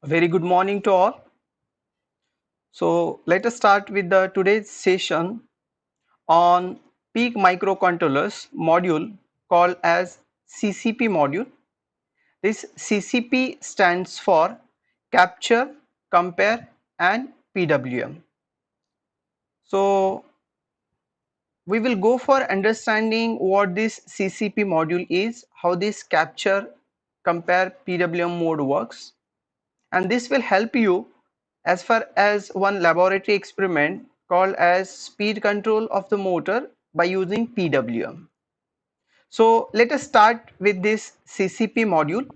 A very good morning to all. So let us start with the today's session on peak microcontrollers module called as CCP module. This CCP stands for capture, compare and PWM. So we will go for understanding what this CCP module is, how this capture, compare, PWM mode works, and this will help you as far as one laboratory experiment called as speed control of the motor by using PWM. So let us start with this CCP module.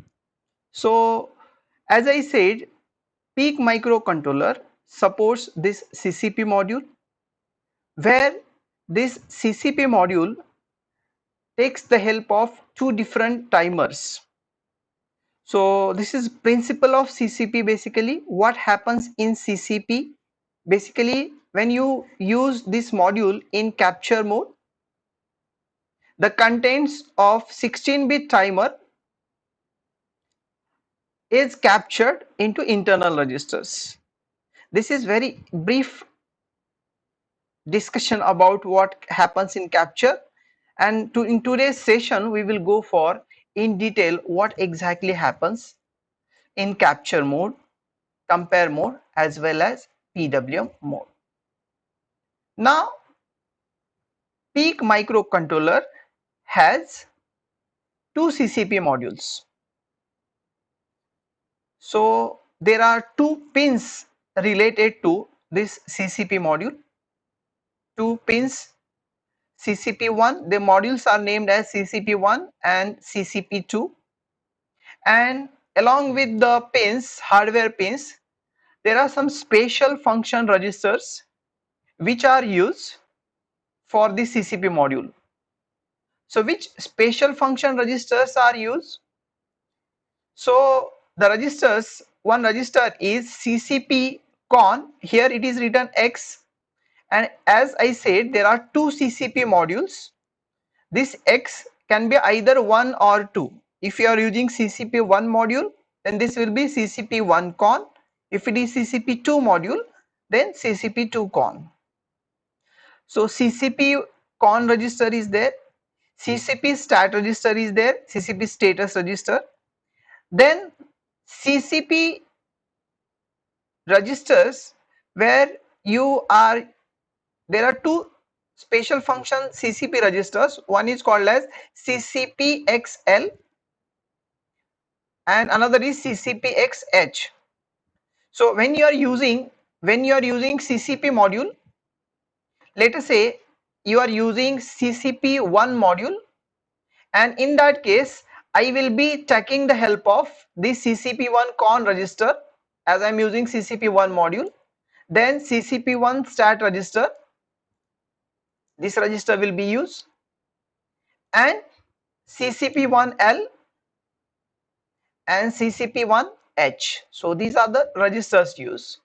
So as I said, Peak microcontroller supports this CCP module, where this CCP module takes the help of two different timers. So this is principle of CCP. Basically what happens in CCP, basically when you use this module in capture mode, the contents of 16-bit timer is captured into internal registers. This is very brief discussion about what happens in capture, and in today's session we will go for in detail what exactly happens in capture mode, compare mode as well as PWM mode. Now Peak microcontroller has two CCP modules. So there are two pins related to this CCP module, two pins CCP1. The modules are named as CCP1 and CCP2, and along with the pins, hardware pins, there are some special function registers which are used for the CCP module. So which special function registers are used? So the registers, one register is CCP con, here it is written X, and as I said there are two CCP modules. This X can be either 1 or 2. If you are using CCP1 module, then this will be CCP1 con. If it is CCP2 module, then CCP2 con. So CCP con register is there, CCP stat register is there, CCP status register. Then CCP registers where you are, there are two special function CCP registers. One is called as CCPXL and another is CCPXH. So when you are using CCP module, let us say you are using CCP1 module, and in that case I will be taking the help of this CCP1 con register as I am using CCP1 module. Then CCP1 stat register, this register will be used, and CCP1L and CCP1H. So these are the registers used.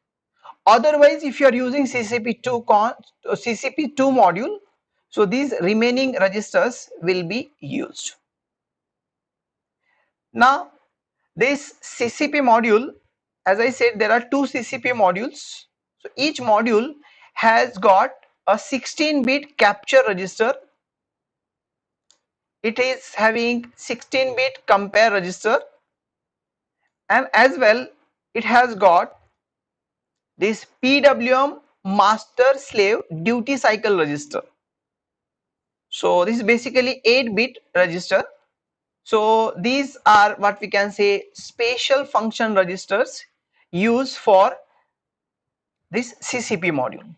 Otherwise if you are using CCP2 con CCP2 module, so these remaining registers will be used. Now this CCP module, as I said, there are two CCP modules. So each module has got a 16-bit capture register. It is having 16-bit compare register, and as well it has got this PWM master slave duty cycle register. So this is basically 8-bit register. So these are what we can say special function registers used for this CCP module.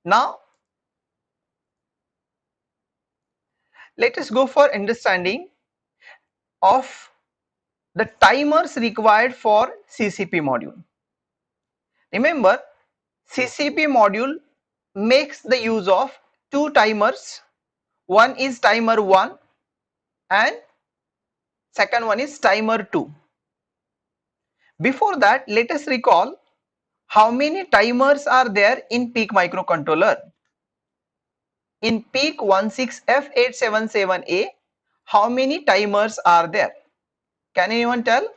Now let us go for understanding of the timers required for CCP module. Remember, CCP module makes the use of two timers. One is timer 1 and second one is timer 2. Before that, let us recall how many timers are there in Peak microcontroller. In Peak 16F877A, how many timers are there? Can anyone tell?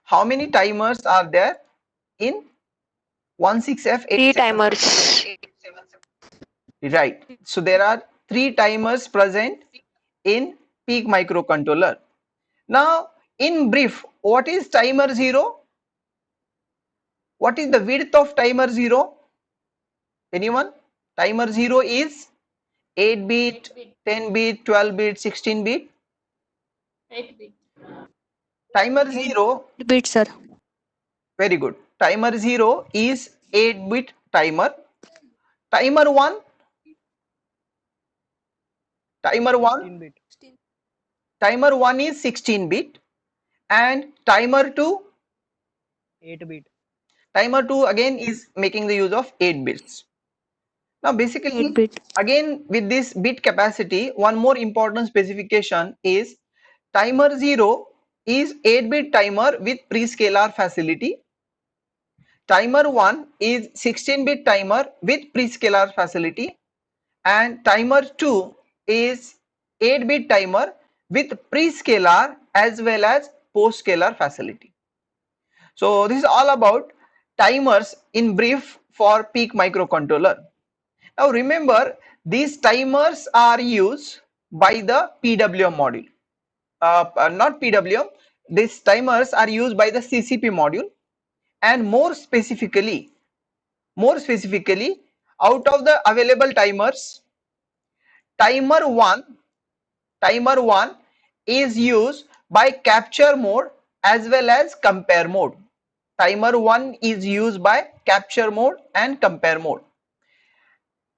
How many timers are there in 3 16F87? timers. Right. So there are 3 timers present in Peak microcontroller. Now, in brief, what is timer 0? What is the width of timer 0? Anyone? Timer 0 is 8 bit, 10 bit, 12 bit, 16 bit. Timer 0, 8 bit, sir. very good. Timer 0 is 8 bit timer. Timer 1, timer 1, 16 bit. timer 1 is 16 bit, and timer 2, 8 bit. timer 2 again is making the use of 8 bits. Now 8 basically, bit. again with this bit capacity, one more important specification is timer 0 is 8 bit timer with prescaler facility. Timer 1 is 16 bit timer with prescaler facility, and timer 2 is 8 bit timer with prescaler as well as postscaler facility. So this is all about timers in brief for Peak microcontroller. Now remember, these timers are used by the PWM module. Not PWM, these timers are used by the CCP module, and more specifically, out of the available timers, timer 1 timer 1 is used by capture mode as well as compare mode. Timer 1 is used by capture mode and compare mode.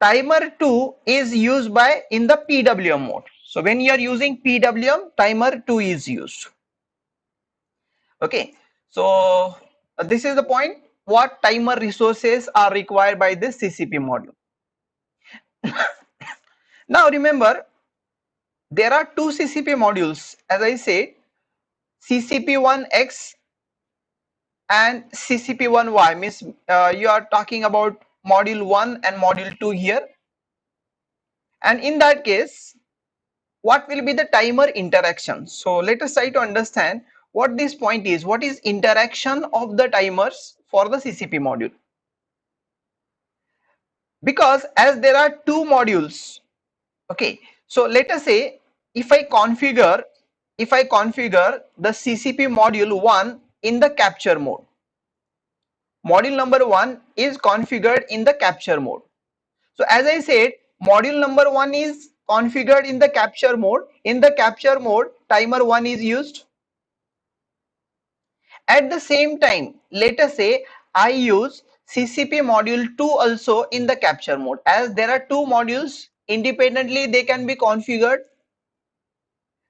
Timer 2 is used by in the PWM mode. So when you are using PWM, timer 2 is used. Okay, so this is the point, what timer resources are required by this CCP module. Now remember, there are two CCP modules, as I said, CCP1X and CCP1Y, means you are talking about module 1 and module 2 here, and in that case what will be the timer interaction. So let us try to understand what this point is. What is interaction of the timers for the CCP module? Because as there are two modules, okay, so let us say if I configure the CCP module 1 in the capture mode, module number 1 is configured in the capture mode. So as I said, module number 1 is configured in the capture mode. In the capture mode, timer 1 is used. At the same time, let us say I use CCP module 2 also in the capture mode. As there are two modules, independently they can be configured.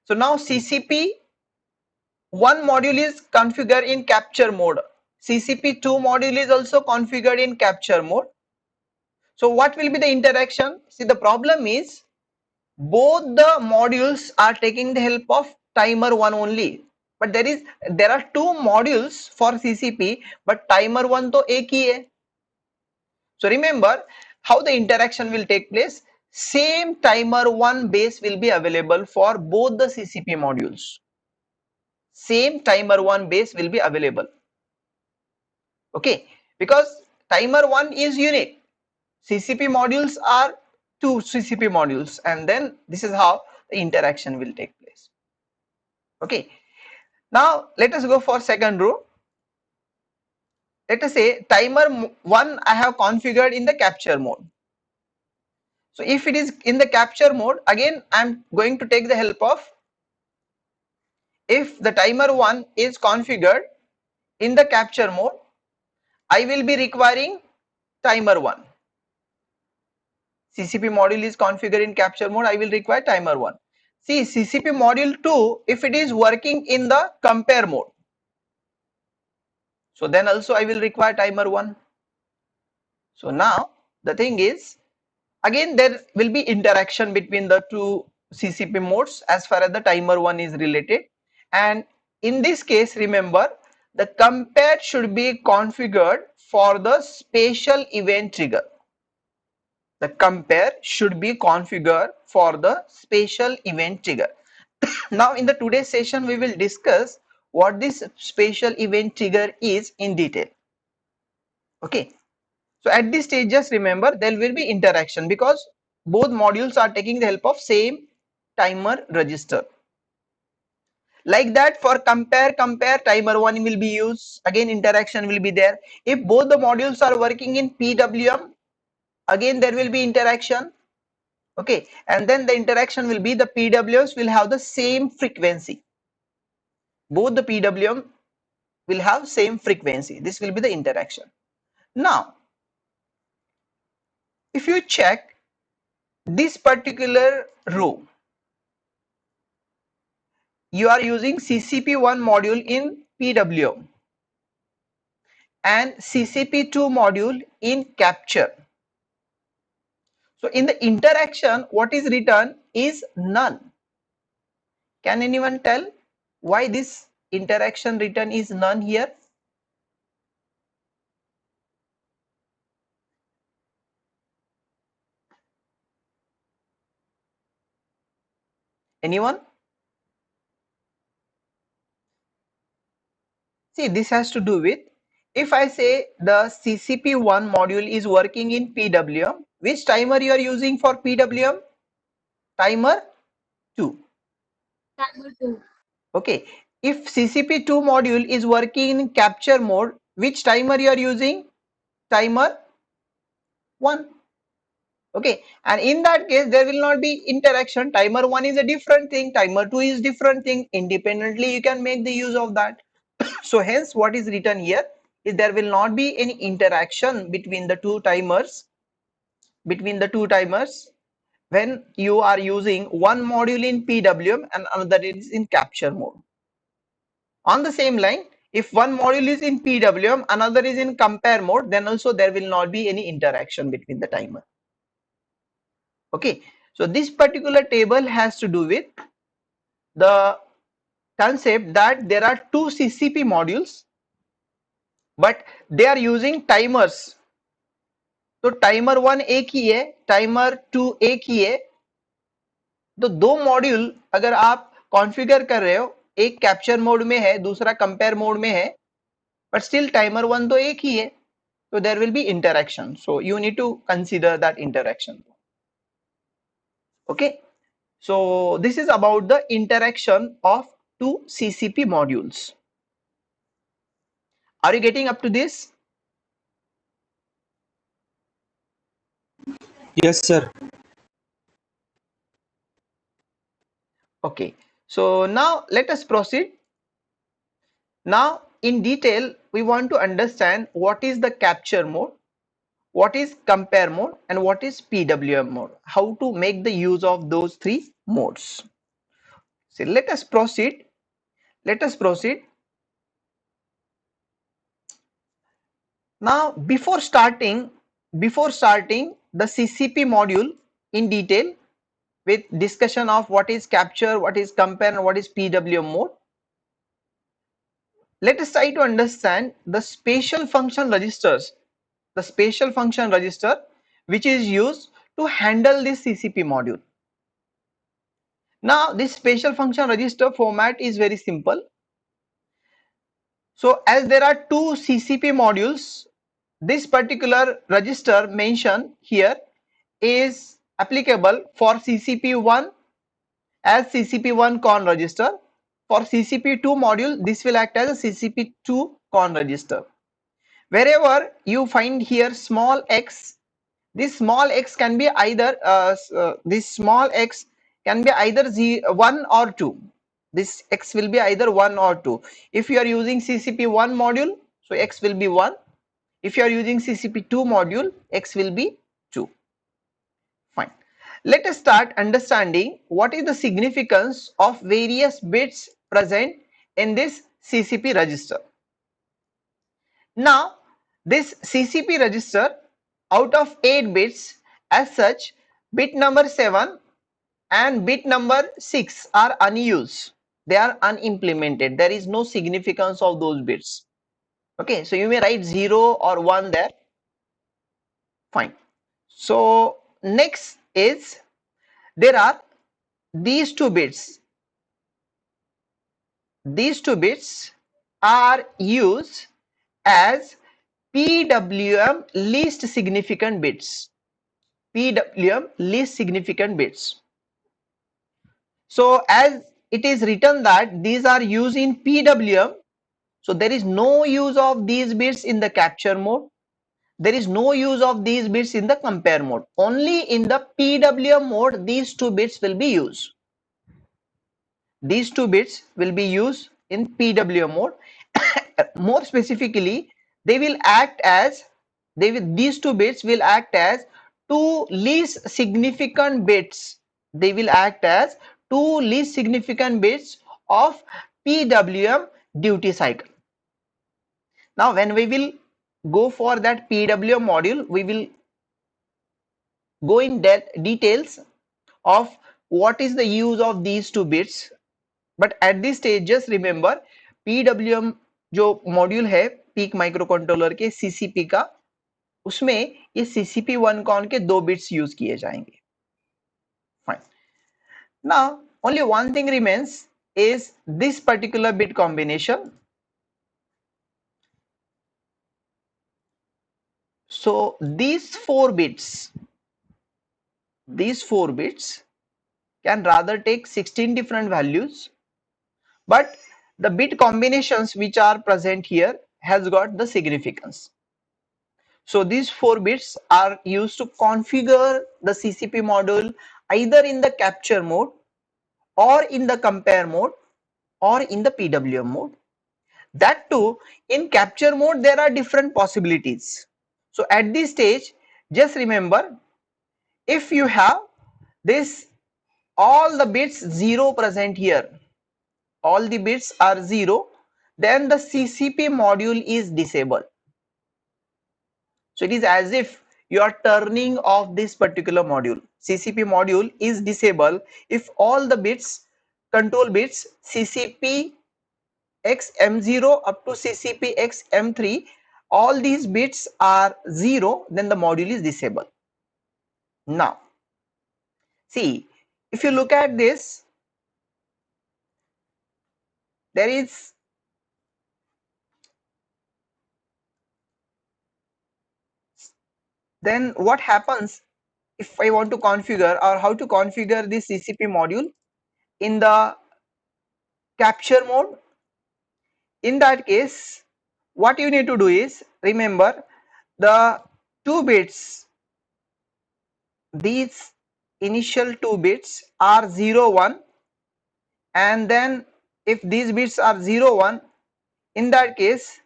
So now CCP 1 module is configured in capture mode. CCP 2 module is also configured in capture mode. So what will be the interaction? See, the problem is both the modules are taking the help of timer 1 only, but there are two modules for CCP, but timer 1 to ek hi hai. So remember how the interaction will take place. Same timer 1 base will be available for both the CCP modules. Same timer 1 base will be available. Okay, because timer 1 is unique. CCP modules are two CCP modules, and then this is how the interaction will take place. Okay, now let us go for second row. Let us say timer 1 I have configured in the capture mode. So if it is in the capture mode, again I am going to take the help of, if the timer 1 is configured in the capture mode, I will be requiring timer 1. CCP module is configured in capture mode, I will require timer 1. See, CCP module 2, if it is working in the compare mode, so then also I will require timer 1. So now the thing is, again there will be interaction between the two CCP modes as far as the timer 1 is related, and in this case remember the compare should be configured for the special event trigger. The compare should be configured for the special event trigger. Now in the today's session we will discuss what this special event trigger is in detail. Okay, so at this stage just remember there will be interaction because both modules are taking the help of same timer register. Like that, for compare timer 1 will be used, again interaction will be there. If both the modules are working in PWM, again there will be interaction. Okay, and then the interaction will be the PWMs will have the same frequency. Both the PWM will have same frequency. This will be the interaction. Now if you check this particular row, you are using CCP1 module in PWM and CCP2 module in capture. So in the interaction, what is written is none. Can anyone tell why this interaction written is none here? Anyone? See, this has to do with, if I say the CCP1 module is working in PWM, which timer you are using for PWM? Timer 2. Timer 2. Okay. If CCP2 module is working in capture mode, which timer you are using? Timer 1. Okay, and in that case there will not be interaction. Timer 1 is a different thing, timer 2 is different thing. Independently you can make the use of that. So hence what is written here is there will not be any interaction between the two timers, when you are using one module in PWM and another is in capture mode. On the same line, if one module is in PWM, another is in compare mode, then also there will not be any interaction between the timer. Okay, so this particular table has to do with the concept that there are two CCP modules, but they are using timers. तो timer 1 एक ही है, timer 2 एक ही है, तो दो module अगर आप configure कर रहे हो, एक कैप्चर मोड में है, दूसरा कंपेयर मोड में है, बट स्टिल टाइमर 1 तो एक ही है, so there will be interaction. So you need to consider that interaction. Okay, so this is about the interaction of two CCP modules. Are you getting up to this? Yes, sir. Okay, so now let us proceed. Now in detail we want to understand what is the capture mode, what is compare mode, and what is PWM mode, how to make the use of those three modes. So let us proceed. Now before starting the CCP module in detail with discussion of what is capture, what is compare, and what is PWM mode, let us try to understand the special function registers, the special function register which is used to handle this CCP module. Now this special function register format is very simple. So as there are two CCP modules, this particular register mentioned here is applicable for CCP1 as CCP1 con register. For CCP2 module, this will act as a CCP2 con register. Wherever you find here small x, this small x can be either this small x can be either 1 or 2. This x will be either 1 or 2. If you are using CCP1 module, so x will be 1. If you are using CCP2 module, x will be 2. Fine. Let us start understanding what is the significance of various bits present in this CCP register. Now this CCP register, out of 8 bits, as such bit number 7 and bit number 6 are unused, they are unimplemented, there is no significance of those bits. Okay, so you may write 0 or 1 there. Fine. So next is there are these two bits. These two bits are used as PWM least significant bits. PWM least significant bits. So as it is written that these are used in PWM, so there is no use of these bits in the capture mode. There is no use of these bits in the compare mode. Only in the PWM mode these two bits will be used. These two bits will be used in PWM mode. More specifically, they will act as these two bits will act as two least significant bits. They will act as two least significant bits of PWM duty cycle. Now when we will go for that PWM module, we will go in details of what is the use of these two bits, but at this stage just remember PWM जो module है peak micro controller के CCP का, उसमें ये CCP1 cone के दो bits use किए जाएंगे. Fine. Now only one thing remains is this particular bit combination. So these four bits can rather take 16 different values, but the bit combinations which are present here has got the significance. So these four bits are used to configure the CCP module either in the capture mode or in the compare mode or in the PWM mode. That too, in capture mode there are different possibilities. So at this stage just remember, if you have this all the bits 0 present here, all the bits are 0, then the CCP module is disabled. So it is as if you are turning off this particular module. CCP module is disabled if all the bits, control bits CCP x M0 up to CCP x M3, all these bits are 0, then the module is disabled. Now see, if you look at this, there is then what happens if I want to configure, or how to configure this CCP module in the capture mode. In that case what you need to do is remember the two bits, these initial two bits are 0 1, and then if these bits are 0 1, in that case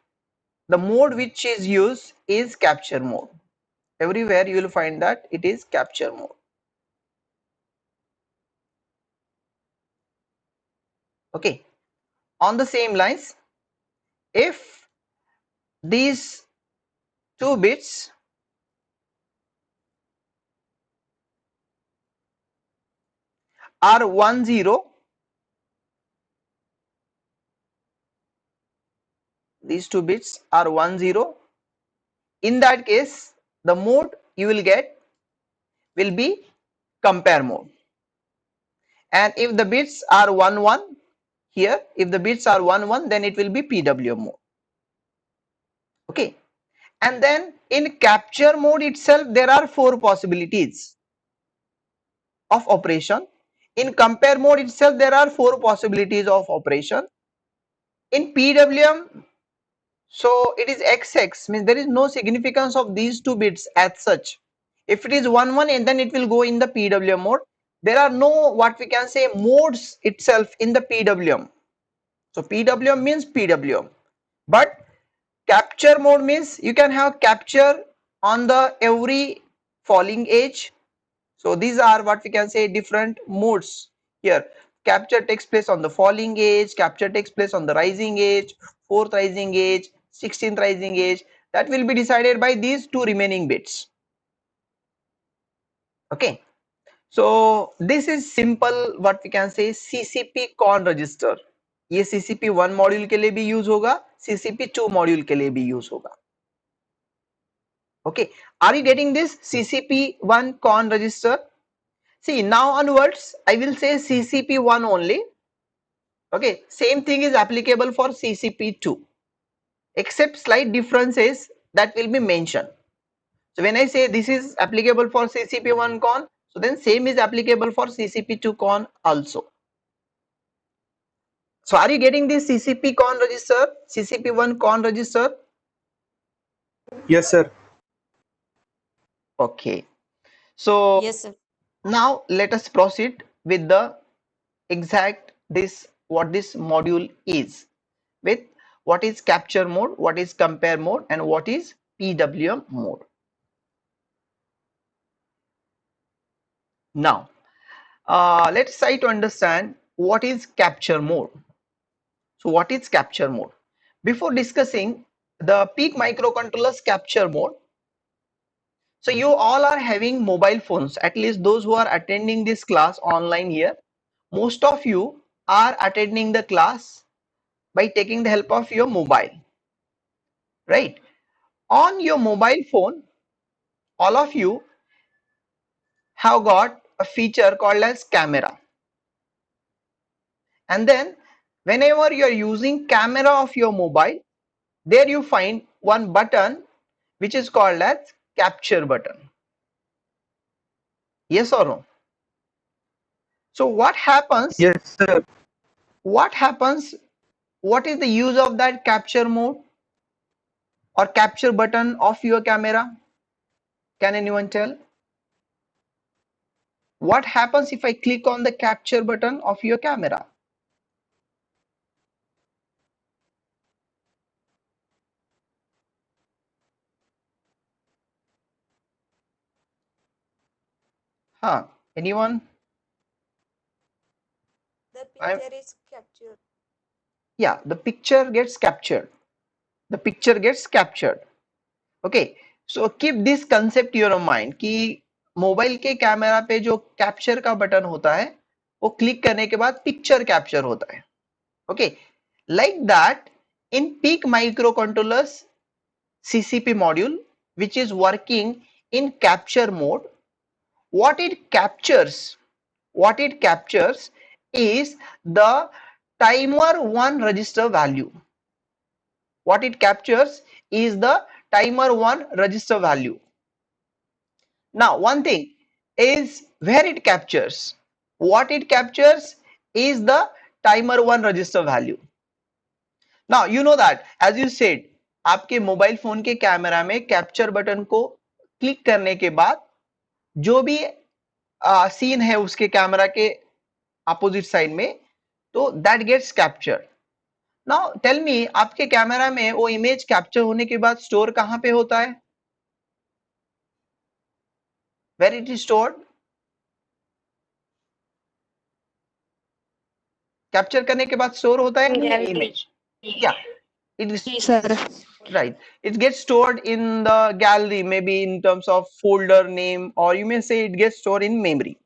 the mode which is used is capture mode. Everywhere you will find that it is capture mode. Okay, on the same lines, if these two bits are 1 0, these two bits are 1 0, in that case the mode you will get will be compare mode. And if the bits are 1 1 here, if the bits are 1 1, then it will be PWM mode. Okay, and then in capture mode itself there are four possibilities of operation. In compare mode itself there are four possibilities of operation. In PWM, so it is XX, means there is no significance of these two bits as such. If it is 1 1, and then it will go in the PWM mode. There are no what we can say modes itself in the PWM. So PWM means PWM, but capture mode means you can have capture on the every falling edge. So these are what we can say different modes here. Capture takes place on the falling edge, capture takes place on the rising edge, 4th rising edge, 16th rising edge. That will be decided by these two remaining bits. Okay, so this is simple what we can say CCP con register. ये CCP1 module के लिए भी use होगा, CCP2 module के लिए भी use होगा. Okay, are you getting this CCP1 con register? See, now onwards I will say CCP1 only. Okay, same thing is applicable for CCP2, except slight differences that will be mentioned. So when I say this is applicable for CCP1 con, so then same is applicable for CCP2 con also. So are you getting this CCP con register, CCP1 con register? Yes, sir. Okay. So Yes, sir. now let us proceed with the exact this what this module is, with what is capture mode, what is compare mode, and what is PWM mode. Now let's try to understand what is capture mode. So what is capture mode? Before discussing the peak microcontrollers capture mode, so you all are having mobile phones, at least those who are attending this class online here. Most of you are attending the class by taking the help of your mobile, right? On your mobile phone, all of you have got a feature called as camera, and then whenever you are using camera of your mobile, there you find one button which is called as capture button. Yes or no? So what happens? Yes, sir. What happens? What is the use of that capture mode or capture button of your camera? Can anyone tell? What happens if I click on the capture button of your camera? Huh? Anyone? The I'm, picture is captured. yeah, the picture gets captured. The picture gets captured. Okay, so keep this concept your mind कि mobile के camera पे जो capture का button होता है वो click करने के बाद पिक्चर कैप्चर होता है. Okay, like that in peak microcontrollers CCP module which is working in capture mode, what it captures is the timer 1 register value. What it captures is the timer 1 register value. Now one thing is where it captures. What it captures is the timer 1 register value. Now you know that as you said, आपके mobile phone के camera में capture button को click करने के बाद जो भी scene है उसके कैमरा के अपोजिट साइड में, तो that gets captured. Now tell me, आपके कैमरा में वो इमेज कैप्चर होने के बाद स्टोर कहां पे होता है? Where it is stored? Capture करने के बाद स्टोर होता है Gallery. इमेज? या it is Sir. right, it gets stored in the gallery, maybe in terms of folder name, or you may say it gets stored in memory.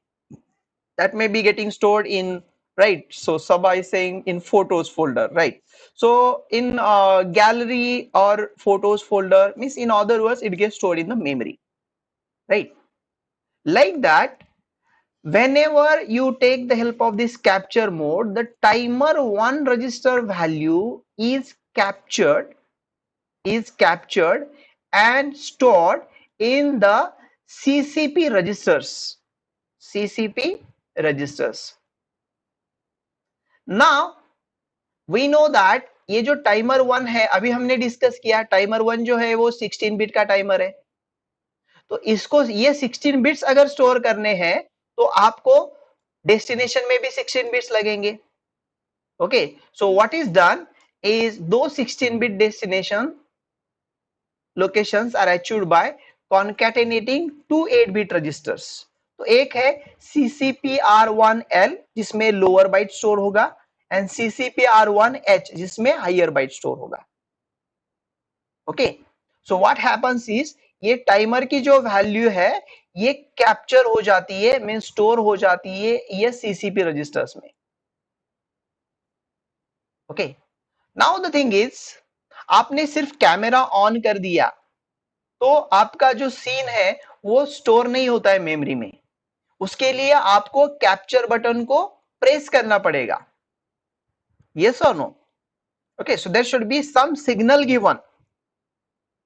That may be getting stored in, right? So Sabha is saying in photos folder, right? So in gallery or photos folder means, in other words, it gets stored in the memory, right? Like that, whenever you take the help of this capture mode, the timer 1 register value is captured and stored in the CCP registers. Now we know that ये जो timer 1 है, अभी हमने discuss किया, timer 1 जो है वो 16 bit का टाइमर है. तो इसको ये 16 बिट्स अगर स्टोर करने हैं तो आपको डेस्टिनेशन में भी 16 बिट्स लगेंगे. Okay, so what is done is those 16 bit destination locations are achieved by concatenating two 8 bit registers. तो एक है CCPR1L जिसमें लोअर बाइट स्टोर होगा एंड CCPR1H जिसमें हायर बाइट स्टोर होगा. Okay, so what happens is, ये timer की जो वैल्यू है ये कैप्चर हो जाती है, मीन स्टोर हो जाती है ये CCP रजिस्टर्स में. Okay, now the thing is, आपने सिर्फ कैमरा ऑन कर दिया, तो आपका जो सीन है वो स्टोर नहीं होता है मेमोरी में, उसके लिए आपको कैप्चर बटन को प्रेस करना पड़ेगा. Yes or no? Okay, so there should be some signal given.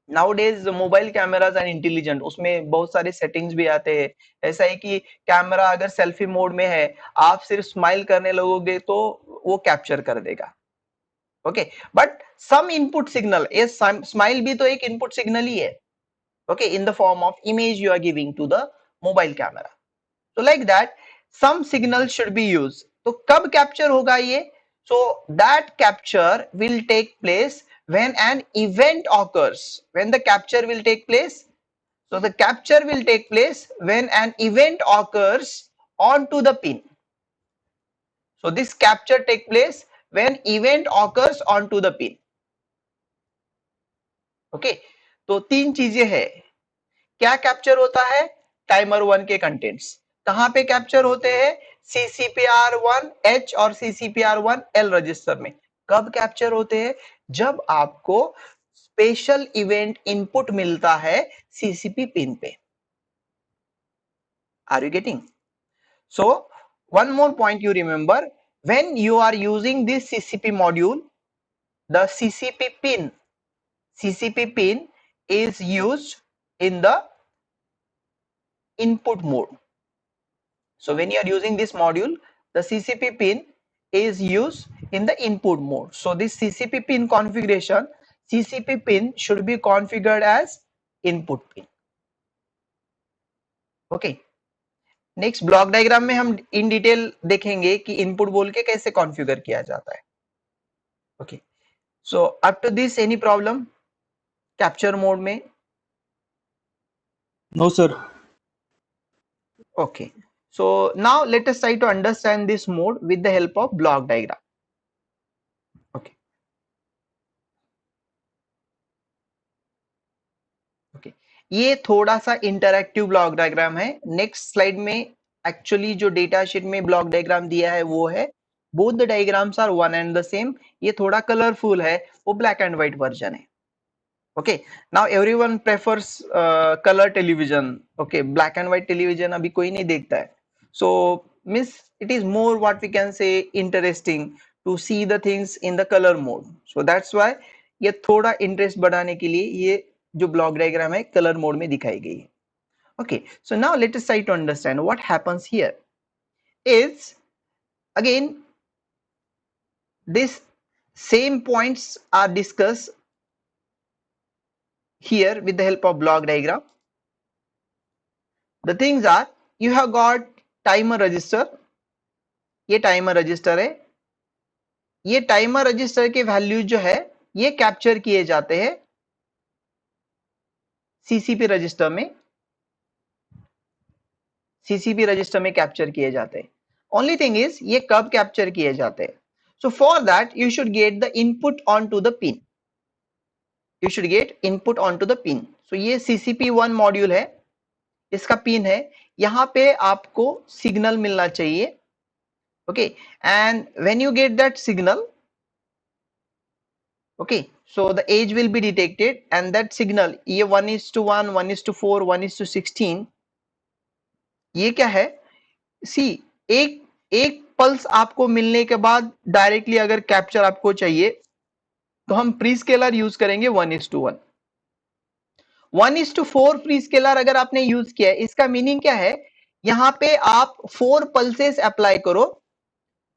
Nowadays mobile cameras and intelligent, उसमें बहुत सारे सेटिंग्स भी आते हैं. ऐसा है कि कैमरा अगर सेल्फी मोड में है, आप सिर्फ स्माइल करने लगोगे तो वो कैप्चर कर देगा. Okay, but some input signal, ये स्माइल भी तो एक इनपुट सिग्नल ही है. Okay, in the form of image you are giving to the mobile camera. तो like that some signal should be use. तो कब कैप्चर होगा ये? So that capture will take place when an event occurs. When the capture will take place? So the capture will take place when an event occurs onto the pin. So this capture take place when event occurs onto the pin. Okay, तो तीन चीजें हैं. क्या capture होता है? Timer 1 के contents. कहां पे कैप्चर होते हैं? CCPR1H और CCPR1L रजिस्टर में. कब कैप्चर होते हैं? जब आपको स्पेशल इवेंट इनपुट मिलता है CCP पिन पे. Are you getting? So one more point you remember, when you are using this CCP module, the CCP pin is used in the input mode. So when you are using this module, the CCP pin is used in the input mode. So this CCP pin configuration, CCP pin should be configured as input pin. Okay. Next block diagram में हम in detail देखेंगे कि input बोल के कैसे configure किया जाता है. Okay, so up to this any problem capture mode में? No, sir. Okay, so now let us try to understand this mode with the help of block diagram. Okay. Okay, ये थोड़ा सा इंटरैक्टिव ब्लॉक डायग्राम है. Next slide में actually जो data sheet में block diagram दिया है वो है both the diagrams are one and the same. ये थोड़ा कलरफुल है, वो ब्लैक एंड व्हाइट वर्जन है. Okay, now everyone prefers color television. Okay, black and white television अभी कोई नहीं देखता है. So means it is more what we can say interesting to see the things in the color mode. So that's why ये थोड़ा interest बढ़ाने के लिए ये जो ब्लॉक डायग्राम है कलर मोड में दिखाई गई है. Okay, so now let us try to understand what happens here. Is again this same points are discussed here with the help of block diagram. The things are, you have got timer register. ये timer register है. ये timer register के value जो है ये capture किए जाते हैं CCP रजिस्टर में. CCP रजिस्टर में कैप्चर किए जाते हैं. ओनली थिंग इज ये कब कैप्चर किए जाते हैं? So for that you should get the input on to the pin. You should get input on to the pin. So ये CCP1 मॉड्यूल है, इसका पिन है. यहाँ पे आपको सिग्नल मिलना चाहिए. Okay, and when you get that signal, okay, so the age will be detected and that signal ये 1:1, 1:4, 1:16 ये क्या है? See, एक पल्स आपको मिलने के बाद डायरेक्टली अगर कैप्चर आपको चाहिए तो हम प्री स्केलर यूज करेंगे 1:1. 1:4 प्री स्केलर अगर आपने यूज किया है, इसका मीनिंग क्या है? यहाँ पे आप 4 पल्सेस अप्लाई करो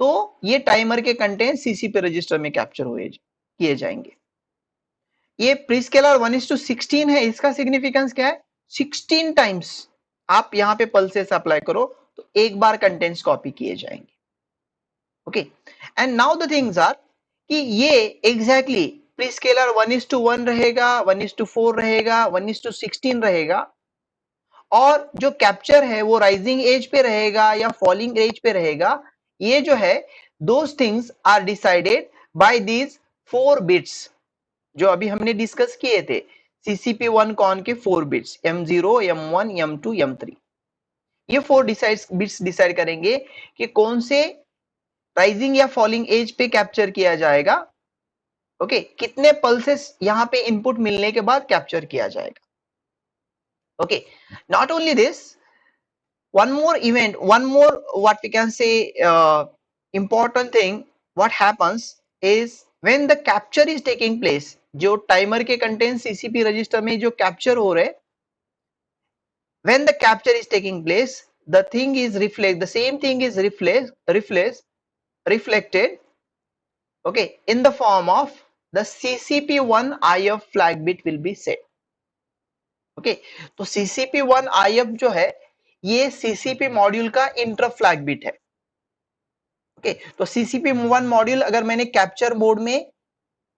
तो ये टाइमर के कंटेंट CCP रजिस्टर में कैप्चर हुए किए जाएंगे. ये प्रीस्केलर 1:16 है, इसका सिग्निफिकेंस क्या है? 16 टाइम्स आप यहाँ पे पल्सेस अप्लाई करो तो एक बार कंटेंट्स कॉपी किए जाएंगे. Okay, and now the things are कि ये एग्जैक्टली प्रीस्केलर 1:1 रहेगा, 1:4 रहेगा, 1:16 रहेगा, और जो कैप्चर है वो राइजिंग एज पे रहेगा या फॉलिंग एज पे रहेगा. ये जो है those things are decided by these 4 bits जो अभी हमने डिस्कस किए थे. CCP1 कॉन के 4 bits M0, M1, M2, M3. ये 4 बिट्स डिसाइड करेंगे कि कौन से राइजिंग या फॉलिंग एज पे कैप्चर किया जाएगा. ओके, कितने पल्सेस यहाँ पे इनपुट मिलने के बाद कैप्चर किया जाएगा. Okay, not only this, one more event, one more what we can say important thing what happens is when the capture is taking place, जो timer के content CCP register में जो capture हो रहे, when the capture is taking place, the thing is the same thing is reflected, okay, in the form of the CCP1 IF flag bit will be set. Okay, तो CCP1 IF जो है ये CCP module का inter flag bit है. Okay, तो CCP1 module अगर मैंने capture mode में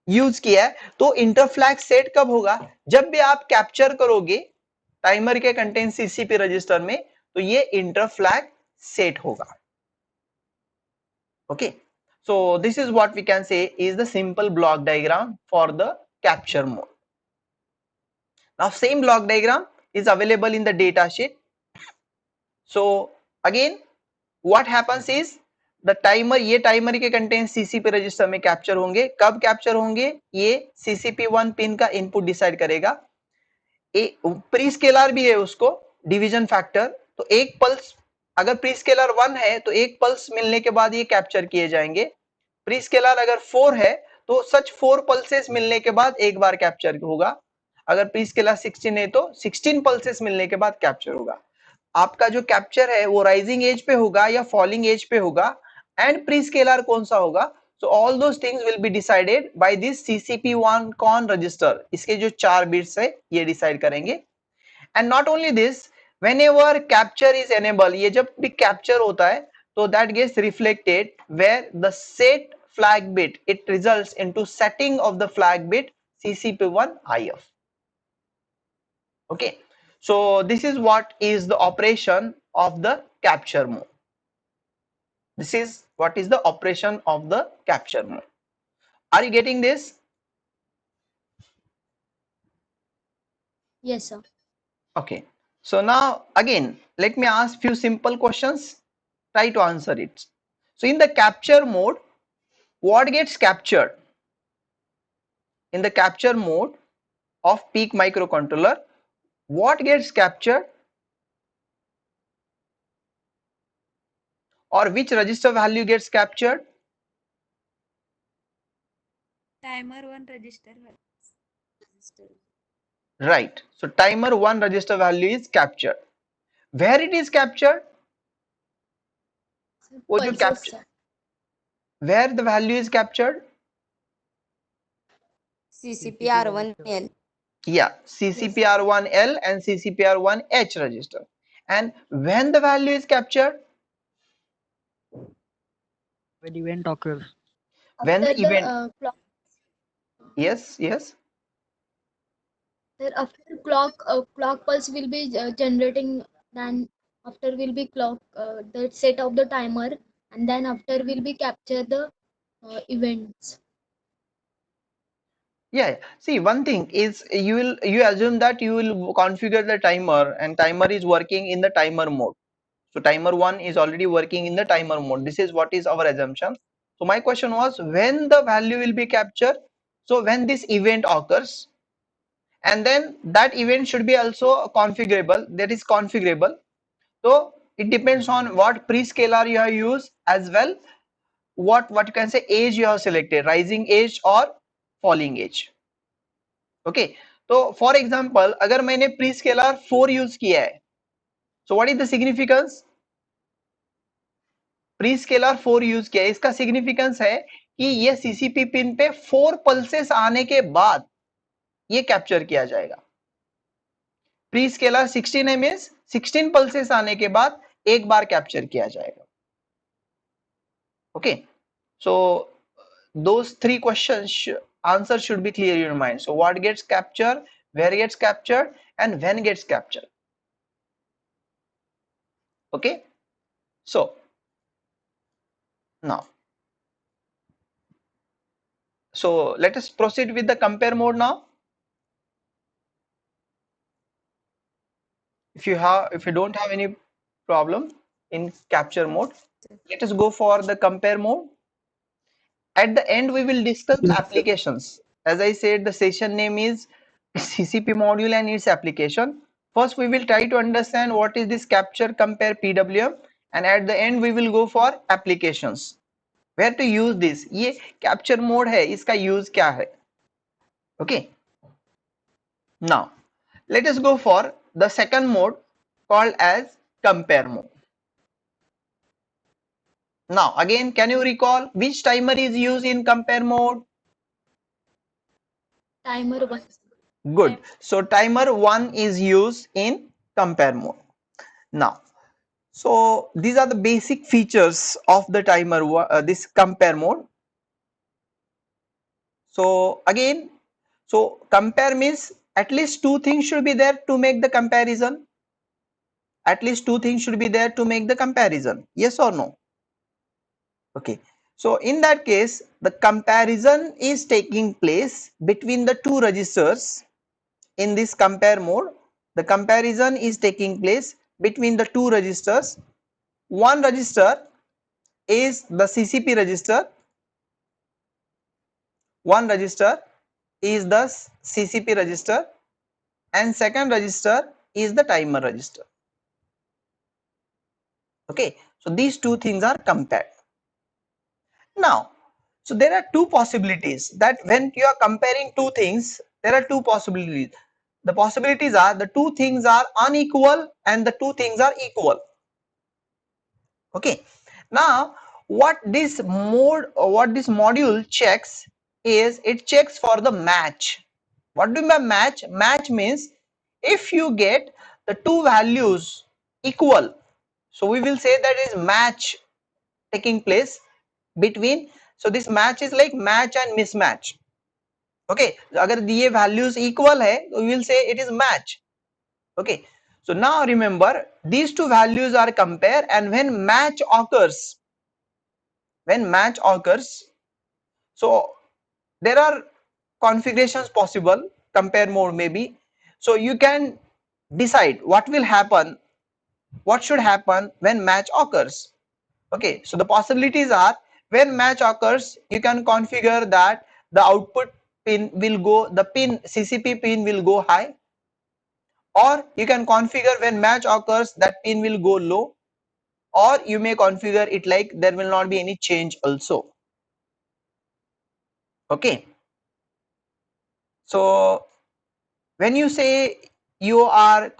यूज किया है तो इंटर फ्लैग सेट कब होगा, जब भी आप कैप्चर करोगे टाइमर के कंटेंट CCP रजिस्टर में तो ये इंटर फ्लैग सेट होगा. Okay, so this is what we can say is the simple block diagram for the capture mode. Now same block diagram is available in the data sheet. So again what happens is the timer, ये timer के content CCP register में capture होंगे. कब capture होंगे, ये CCP1 pin का input decide करेगा. Pre scalar भी है उसको डिवीजन फैक्टर, तो एक पल्स अगर प्री स्केलर 1 है तो एक पल्स मिलने के बाद ये कैप्चर किए जाएंगे. प्री स्केलर अगर 4 है तो सच 4 पल्सेस मिलने के बाद एक बार कैप्चर होगा. अगर प्री स्केलर 16 है तो 16 पल्सेस मिलने के बाद कैप्चर होगा. आपका जो कैप्चर है वो राइजिंग एज पे होगा या फॉलिंग एज पे होगा एंड प्री स्केलर कौन सा होगा. So all those things will be decided by this CCP1 con register. इसके जो 4 बिट्स है ये डिसाइड करेंगे. And not only this, whenever capture is enable, ये जब भी कैप्चर होता है तो that gets reflected where the set flag bit, it results into setting of the flag bit CCP1 IF. okay, so this is what is the operation of the capture mode. This is what is the operation of the capture mode. Are you getting this? Yes, sir. Okay, so now again let me ask few simple questions, try to answer it. So in the capture mode, what gets captured? In the capture mode of Peak microcontroller, what gets captured or which register value gets captured? Timer 1 register. Right, so timer 1 register value is captured. Where it is captured? वो जो Pulses, capture, sir. where the value is captured? CCPR1L. Yeah, CCPR1L and CCPR1H register. And when the value is captured? When event occurs. When After the event, clock, yes, sir, after clock pulse will be generating, then after will be clock the set of the timer, and then after will be capture the events. yeah. See, one thing is you assume that you will configure the timer and timer is working in the timer mode. So timer 1 is already working in the timer mode. This is what is our assumption. So my question was when the value will be captured. So when this event occurs, and then that event should be also configurable, that is configurable. So it depends on what prescaler you have used as well, what you can say age you have selected, rising age or falling age. Okay, so for example अगर मैंने prescaler 4 use किया है, so what is the significance? prescaler 4 use किया है, इसका significance है कि ये CCP पिन पे 4 पल्सेस आने के बाद ये कैप्चर किया जाएगा. prescaler 16 मींस 16 पल्सेस आने के बाद एक बार कैप्चर किया जाएगा. Okay, so those 3 questions answer should be clear in your mind. So what gets captured, where gets captured, and when gets captured. Okay, so now, so let us proceed with the compare mode now. If you don't have any problem in capture mode, let us go for the compare mode. At the end we will discuss the applications. As I said, the session name is CCP module and its application. First we will try to understand what is this capture compare PWM, and at the end we will go for applications, where to use this. ये capture mode है, इसका use क्या है. Okay, now let us go for the second mode called as compare mode. Now again, can you recall which timer is used in compare mode? Timer 1. Good. So timer 1 is used in compare mode. Now, so these are the basic features of the timer, this compare mode. So again, so compare means at least two things should be there to make the comparison. At least two things should be there to make the comparison. Yes or no? Okay. So in that case, the comparison is taking place between the two registers. In this compare mode, the comparison is taking place between the two registers. One register is the CCP register. One register is the CCP register, and second register is the timer register. Okay, so these two things are compared. Now, so there are two possibilities that when you are comparing two things, there are two possibilities. The possibilities are the two things are unequal and the two things are equal. Okay, now what this module checks is it checks for the match. What do you mean by match? Match means if you get the two values equal, so we will say that is match taking place between. So this match is like match and mismatch. Okay, अगर ये values equal है, we will say it is match. Okay, so now remember these two values are compared, and when match occurs, so there are configurations possible. Compare mode maybe, so you can decide what will happen, what should happen when match occurs. Okay, so the possibilities are when match occurs, you can configure that the output pin will go, the pin CCP pin will go high, or you can configure when match occurs that pin will go low, or you may configure it like there will not be any change also. Okay, so when you say you are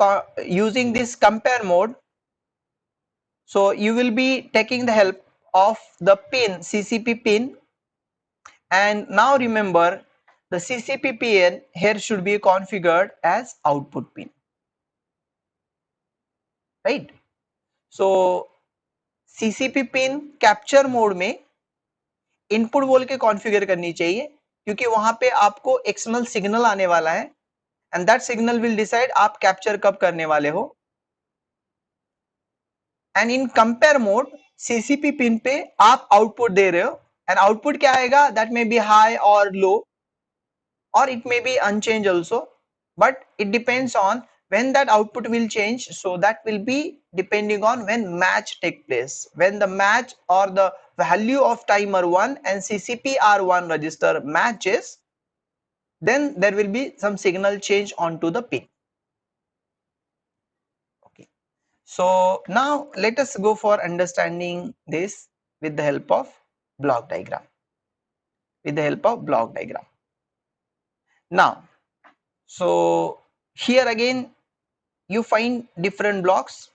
using this compare mode, so you will be taking the help of the pin CCP pin, and now remember the CCP pin here should be configured as output pin, right? So CCP pin capture mode में input बोल के configure करनी चाहिए, क्योंकि वहां पे आपको external signal आने वाला है, and that signal will decide आप कैप्चर कब करने वाले हो. And in compare mode CCP pin पे आप आउटपुट दे रहे हो, एंड आउटपुट क्या आएगा, दैट मे बी हाई और लो, और it may be unchanged also, but it depends on when that output will change. So that will be depending on when match take place. When the match or the value of timer 1 and CCP R1 register matches, then there will be some signal change onto the pin. Okay, so now let us go for understanding this with the help of block diagram. Now, so here again you find different blocks.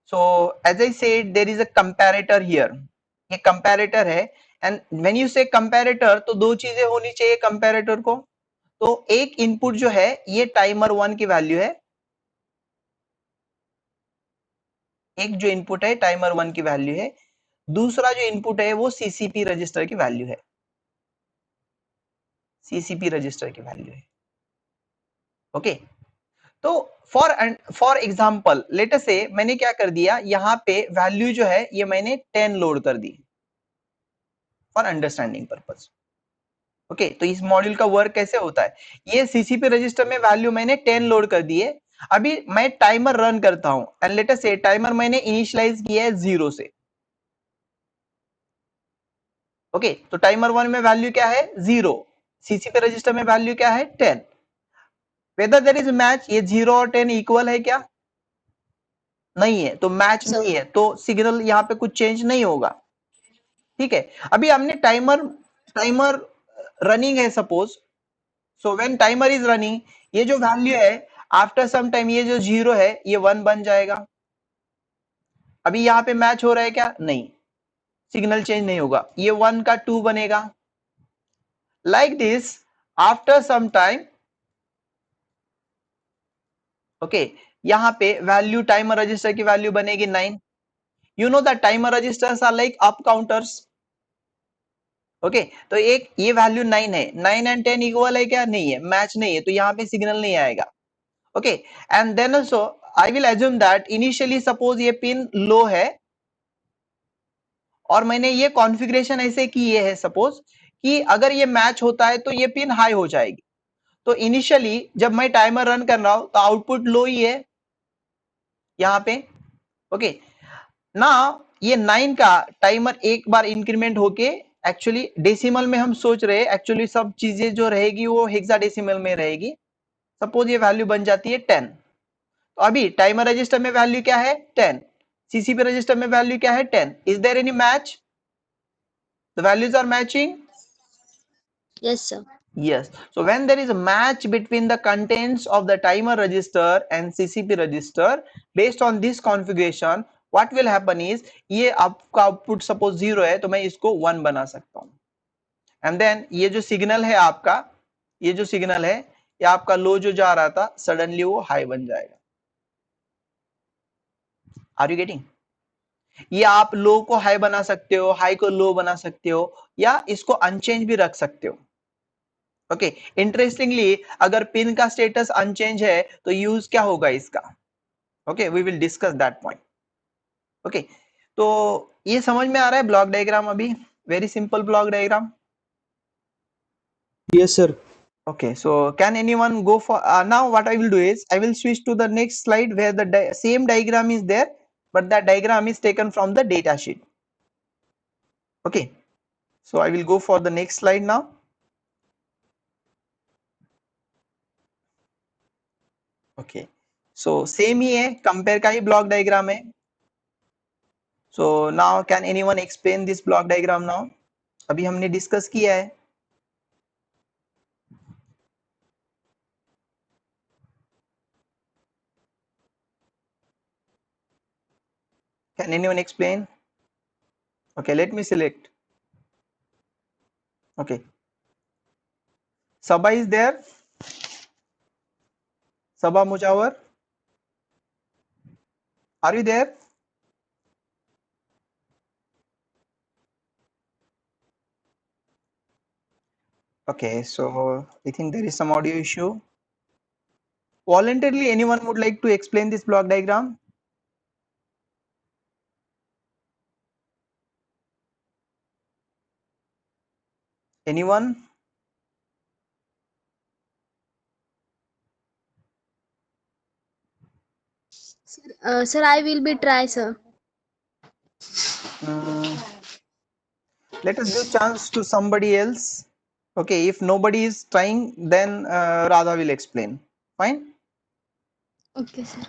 So as I said, there is a comparator here. ये comparator है, and when you say comparator, तो दो चीजें होनी चाहिए comparator को. तो एक इनपुट जो है ये टाइमर 1 की वैल्यू है, एक जो इनपुट है टाइमर 1 की वैल्यू है, दूसरा जो इनपुट है वो CCP रजिस्टर की वैल्यू है, CCP रजिस्टर की वैल्यू है. ओके, तो फॉर एग्जांपल लेट अस से मैंने क्या कर दिया, यहाँ पे वैल्यू जो है ये मैंने 10 लोड कर दी फॉर अंडरस्टैंडिंग पर्पस. ओके, तो इस मॉड्यूल का वर्क कैसे होता है, ये CCP रजिस्टर में वैल्यू मैंने 10 लोड कर दी है. अभी मैं टाइमर रन करता हूं, एंड लेट अस से टाइमर मैंने इनिशियलाइज किया है 0 से. ओके, तो टाइमर 1 में वैल्यू क्या है 0, सीसीपी रजिस्टर में वैल्यू क्या है 10. वेदर देयर इज मैच, ये 0 और 10 इक्वल है क्या? नहीं है, तो मैच Sir. नहीं है, तो सिग्नल यहाँ पे कुछ चेंज नहीं होगा. ठीक है, अभी हमने टाइमर रनिंग है suppose. So when timer is running, ये जो वैल्यू है आफ्टर सम टाइम ये जो 0 है ये 1 बन जाएगा. अभी यहाँ पे मैच हो रहा है क्या? नहीं, सिग्नल चेंज नहीं होगा, ये 1 का 2 बनेगा. Like this after some time. Okay, यहाँ पे वैल्यू टाइमर रजिस्टर की वैल्यू बनेगी 9. You know that timer registers are like up counters. Okay, तो एक ये वैल्यू 9 है, 9 एंड 10 इक्वल है क्या? नहीं है, मैच नहीं है, तो यहाँ पे सिग्नल नहीं आएगा. Okay, and then also I will assume that initially suppose ये पिन लो है और मैंने ये कॉन्फ़िगरेशन ऐसे की है सपोज कि अगर ये मैच होता है तो ये पिन हाई हो जाएगी. तो इनिशियली जब मैं टाइमर रन कर रहा हूं तो आउटपुट लो ही है यहाँ पे. ओके, ना ये 9 का टाइमर एक बार इंक्रीमेंट होके एक्चुअली डेसिमल में हम सोच रहे हैं, एक्चुअली सब चीजें जो रहेगी वो हेक्साडेसिमल में रहेगी. सपोज ये वैल्यू बन जाती है 10. तो अभी टाइमर रजिस्टर में वैल्यू क्या है? 10. सीसीपी रजिस्टर में वैल्यू क्या है? 10. Is there any match? The values are matching. Yes, sir. Yes. So when there is a match between the contents of the timer register and CCP register, based on this configuration, what will happen is ये आपका output suppose 0 है तो मैं इसको 1 बना सकता हूँ. And then ये जो सिग्नल है आपका, ये जो सिग्नल है ये आपका लो जो जा रहा था सडनली वो हाई बन जाएगा. Are you getting? ये आप लो को हाई बना सकते हो, हाई को लो बना सकते हो, या इसको अनचेंज भी रख सकते हो. ओके, इंटरेस्टिंगली अगर पिन का स्टेटस अनचेंज है तो यूज क्या होगा इसका? Okay, we will discuss that point. Okay, तो ये समझ में आ रहा है ब्लॉक डायग्राम? अभी very simple block diagram. Yes, sir. Okay, so can anyone go for now? What I will do is I will switch to the next slide where the same diagram is there, but that diagram is taken from the data sheet. Okay, so I will go for the next slide now. Okay, so same ही है, compare का ही block diagram है. So now can anyone explain this block diagram now? अभी हमने discuss किया है. Can anyone explain? Okay, let me select. Okay, Sabha is there. Sabha Mujawar, are you there? Okay, so I think there is some audio issue. Voluntarily, anyone would like to explain this block diagram? Anyone? Sir, I will be try, sir. Let us give chance to somebody else. Okay, if nobody is trying, then Radha will explain. Fine. Okay, sir.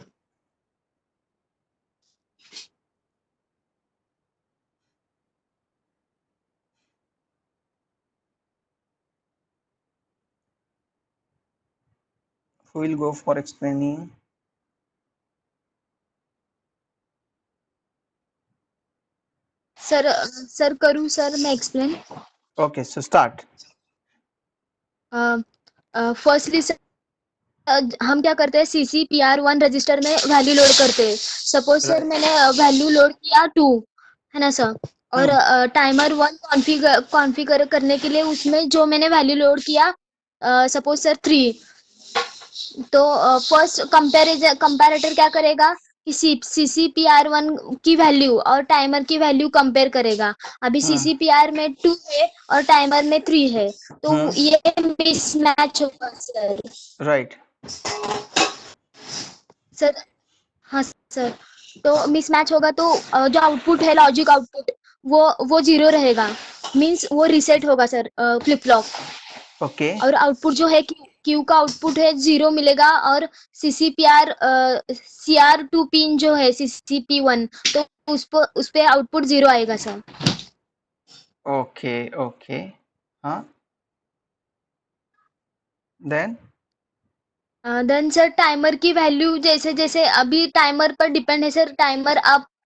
Who will go for explaining? Sir, करूँ sir मैं explain. Okay, so start. Firstly, sir, हम क्या करते हैं CCPR1 register में value load करते हैं. Suppose sir मैंने वैल्यू लोड किया 2, है ना सर, और टाइमर 1 कॉन्फ़िगर करने के लिए उसमें जो मैंने वैल्यू लोड किया सपोज सर 3, तो फर्स्ट कंपैरेटर क्या करेगा कि CCPR1 की वैल्यू और टाइमर की वैल्यू कंपेयर करेगा. अभी CCPR में 2 है और टाइमर में 3 है, तो ये मिसमैच होगा सर. Right. सर हाँ सर, तो मिसमैच होगा तो जो आउटपुट है लॉजिक आउटपुट वो 0 रहेगा, मींस वो रीसेट होगा सर फ्लिप फ्लॉप. ओके और आउटपुट जो है क्यू का आउटपुट है 0 मिलेगा, और CCPR CR2 पिन जो है CCP1, तो उस पे आउटपुट 0 आएगा सर। ओके ओके हाँ देन देन सर टाइमर की वैल्यू जैसे जैसे अभी टाइमर पर डिपेंड है सर, टाइमर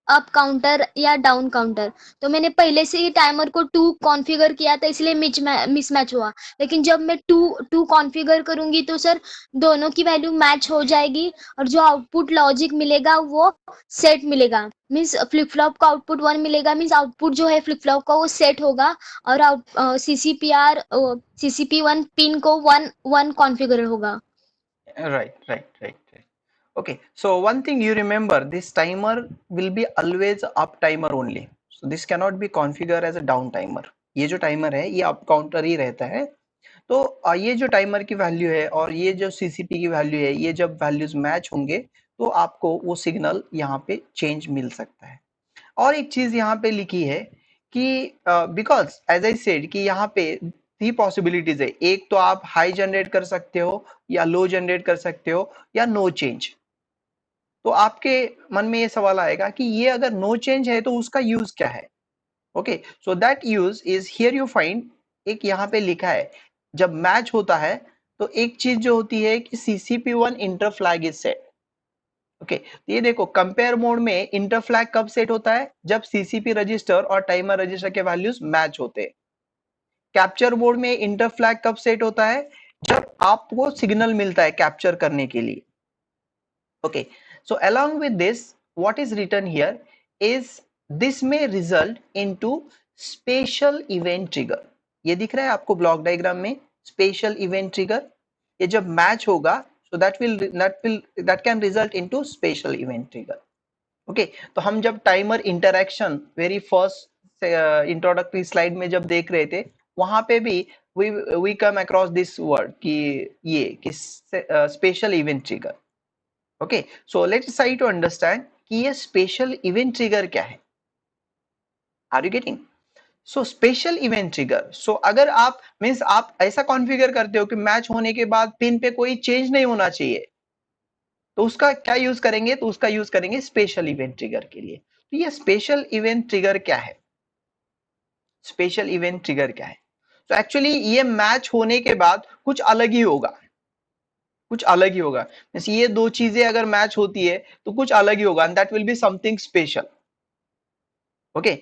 अप काउंटर या डाउन काउंटर। तो मैंने पहले से ही टाइमर को 2 कॉन्फ़िगर किया था, इसलिए मिसमैच हुआ। लेकिन जब मैं 2 कॉन्फ़िगर करूंगी तो सर दोनों की वैल्यू मैच हो जाएगी, और जो आउटपुट लॉजिक मिलेगा वो सेट मिलेगा। मीन्स फ्लिप फ्लॉप का आउटपुट 1 मिलेगा, मीन्स आउटपुट जो है फ्लिप फ्लॉप का वो सेट होगा, और CCP1 पिन को 1 कॉन्फ़िगर होगा। right. Okay, so one thing you remember, this timer will be always up timer only, so this cannot be configured as a down timer. ये जो टाइमर है ये अप काउंटर ही रहता है। तो ये जो टाइमर की वैल्यू है और ये जो सीसीपी की वैल्यू है, ये जब वैल्यूज मैच होंगे तो आपको वो सिग्नल यहाँ पे चेंज मिल सकता है। और एक चीज यहाँ पे लिखी है कि बिकॉज एज आई सेड कि यहाँ पे 3 पॉसिबिलिटीज है। एक तो आप हाई जनरेट कर सकते हो, या लो जनरेट कर सकते हो, या नो चेंज। तो आपके मन में ये सवाल आएगा कि ये अगर नो चेंज है तो उसका यूज क्या है। Okay, so that use is here you find, एक यहाँ पे लिखा है जब मैच होता है तो एक चीज जो होती है कि CCP1 inter flag is set. Okay, तो ये देखो कंपेयर मोड में इंटर फ्लैग कब सेट होता है, जब CCP रजिस्टर और टाइमर रजिस्टर के वैल्यूज मैच होते हैं। कैप्चर मोड में इंटर फ्लैग कब सेट होता है, जब आपको सिग्नल मिलता है कैप्चर करने के लिए। Okay, so along with this, what is written here is this may result into special event trigger. ये दिख रहा है आपको ब्लॉक डायग्राम में स्पेशल इवेंट ट्रिगर। ये जब मैच होगा so that can result into special event trigger. Okay, तो हम जब timer interaction very first introductory slide में जब देख रहे थे, वहां पे भी we come across this word कि ये कि special event trigger. Okay, so let's try to understand कि ये स्पेशल इवेंट ट्रिगर क्या है। Are you getting? So special event trigger, so अगर आप मींस आप ऐसा कॉन्फ़िगर करते हो कि मैच होने के बाद पिन पे कोई चेंज नहीं होना चाहिए, तो उसका क्या यूज करेंगे, तो उसका यूज करेंगे स्पेशल इवेंट ट्रिगर के लिए। तो ये स्पेशल इवेंट ट्रिगर क्या है? स्पेशल इवेंट ट्रिगर क्या है? तो एक्चुअली ये मैच होने के बाद कुछ अलग ही होगा, कुछ अलग ही होगा। मींस ये दो चीजें अगर मैच होती है तो कुछ अलग ही होगा, and that will be something special. Okay,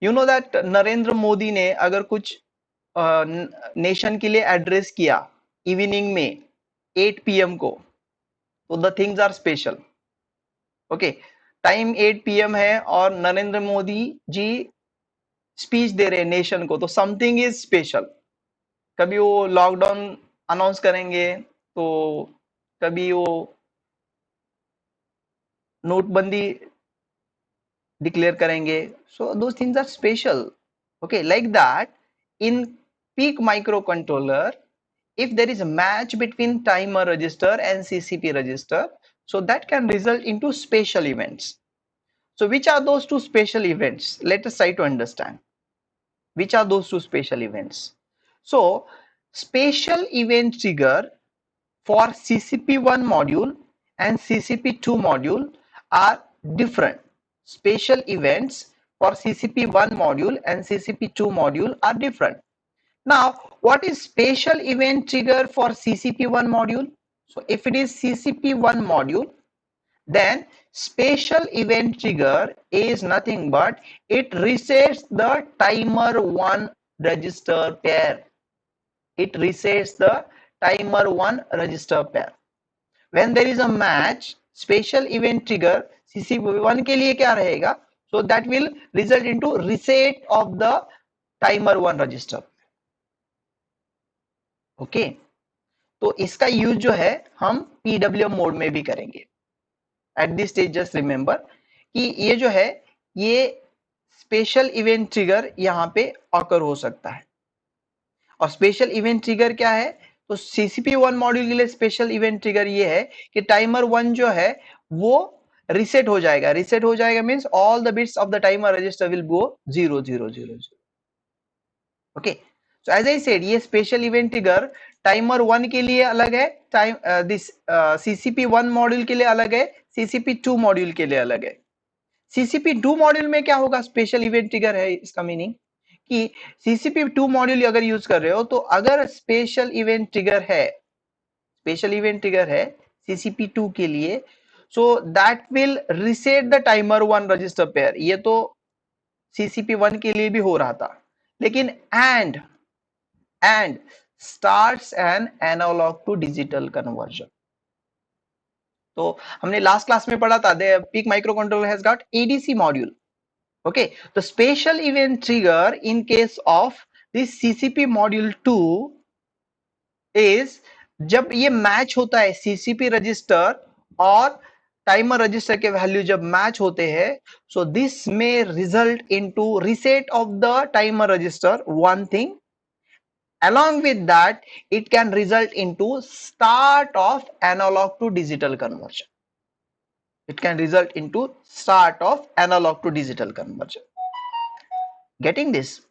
you know that Narendra Modi ने अगर कुछ नेशन के लिए एड्रेस किया इवनिंग में 8 PM को, तो the things are special. Okay, time 8 PM है और नरेंद्र मोदी जी स्पीच दे रहे हैं नेशन को, तो समथिंग इज स्पेशल। कभी वो लॉकडाउन अनाउंस करेंगे, तो कभी वो नोटबंदी डिक्लेयर करेंगे, so those things are special. Okay, like that in PIC microcontroller, if there is a match between timer register and CCP register, so that can result into special events. So which are those two special events? Let us try to understand. Which are those two special events? So special event trigger for CCP1 module and CCP2 module are different. Special events for CCP1 module and CCP2 module are different. Now, what is special event trigger for CCP1 module? So if it is CCP1 module, then special event trigger is nothing but it resets the timer 1 register pair. It resets the timer 1 register pair. When there is a match, special event trigger CCP1 के लिए क्या रहेगा? So that will result into reset of the timer 1 register. Okay, तो इसका use जो है हम PWM mode में भी करेंगे। At this stage just remember कि ये जो है ये स्पेशल इवेंट ट्रिगर यहाँ पे ऑकर हो सकता है। और स्पेशल इवेंट ट्रिगर क्या है? तो CCP1 मॉड्यूल के लिए स्पेशल इवेंट ट्रिगर ये है कि टाइमर 1 जो है वो रिसेट हो जाएगा। रिसेट हो जाएगा means all the bits of the timer register will go 0 0 0 0। Okay, So as I said, ये स्पेशल इवेंट ट्रिगर टाइमर 1 के लिए अलग है, टाइम दिस CCP1 मॉड्यूल के लिए अलग है, CCP2 मॉड्यूल के लिए अलग है। CCP2 मॉड्यूल में क्या होगा, स्पेशल इवेंट ट्रिगर है, इसका मीनिंग कि CCP2 मॉड्यूल अगर यूज कर रहे हो तो अगर स्पेशल इवेंट ट्रिगर है CCP2 के लिए, so that will reset the timer 1 register pair. ये तो CCP1 के लिए भी हो रहा था, लेकिन and starts an analog to digital conversion। तो हमने लास्ट क्लास में पढ़ा था PEEK microcontroller has got ADC module। okay, the special event trigger in case of this CCP module 2 is जब ये मैच होता है CCP रजिस्टर और टाइमर रजिस्टर के वैल्यू जब मैच होते हैं, सो दिस में result into reset of the timer register one thing. Along with that, it can result into start of analog to digital conversion. It can result into start of analog to digital conversion. Getting this?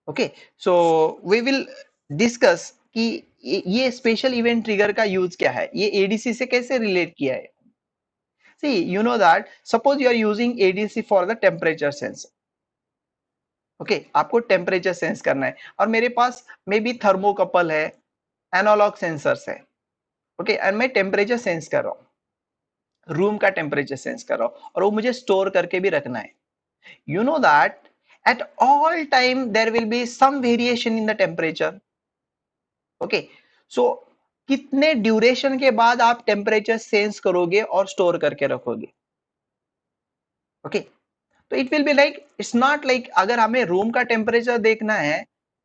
Okay. So we will discuss कि ये special event trigger का use क्या है, ये ADC से कैसे relate किया है। See, you know that suppose you are using ADC for the temperature sensor. Okay आपको टेम्परेचर सेंस करना है और मेरे पास मे बी थर्मोकपल है, एनालॉग सेंसर्स है, ओके एंड मैं टेम्परेचर सेंस कर रहा हूँ, रूम का टेम्परेचर सेंस कर रहा हूँ और वो मुझे स्टोर करके भी रखना है। You know that at all time there will be some variation in the temperature. Okay so कितने ड्यूरेशन के बाद आप टेम्परेचर सेंस करोगे और स्टोर करके रखोगे। ओके तो it will be like, it's not like अगर हमें रूम का टेम्परेचर देखना है,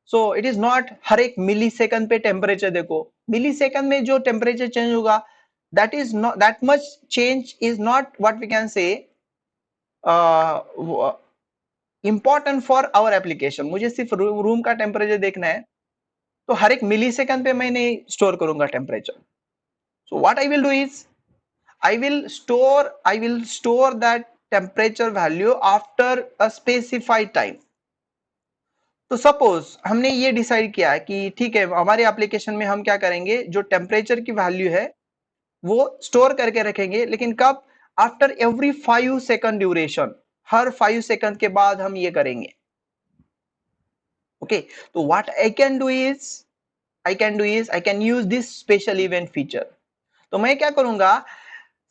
so it is not her एक मिली सेकंड पे टेम्परेचर देखो। मिली सेकंड में जो टेम्परेचर चेंज होगा, that is not that much change is not what we can say important for our application. मुझे सिर्फ रूम का टेम्परेचर देखना है, तो हर एक मिली सेकंड पे मैं नहीं स्टोर करूंगा temperature. So what I will do is I will store that temperature value after a specified time। तो सपोज हमने ये डिसाइड किया कि ठीक है हमारे एप्लीकेशन में हम क्या करेंगे, जो टेम्परेचर की वैल्यू है वो स्टोर करके रखेंगे, लेकिन कब, आफ्टर एवरी 5 सेकंड ड्यूरेशन, हर 5 सेकंड के बाद हम ये करेंगे। ओके तो what I can do is I can use this special event feature. तो मैं क्या करूंगा,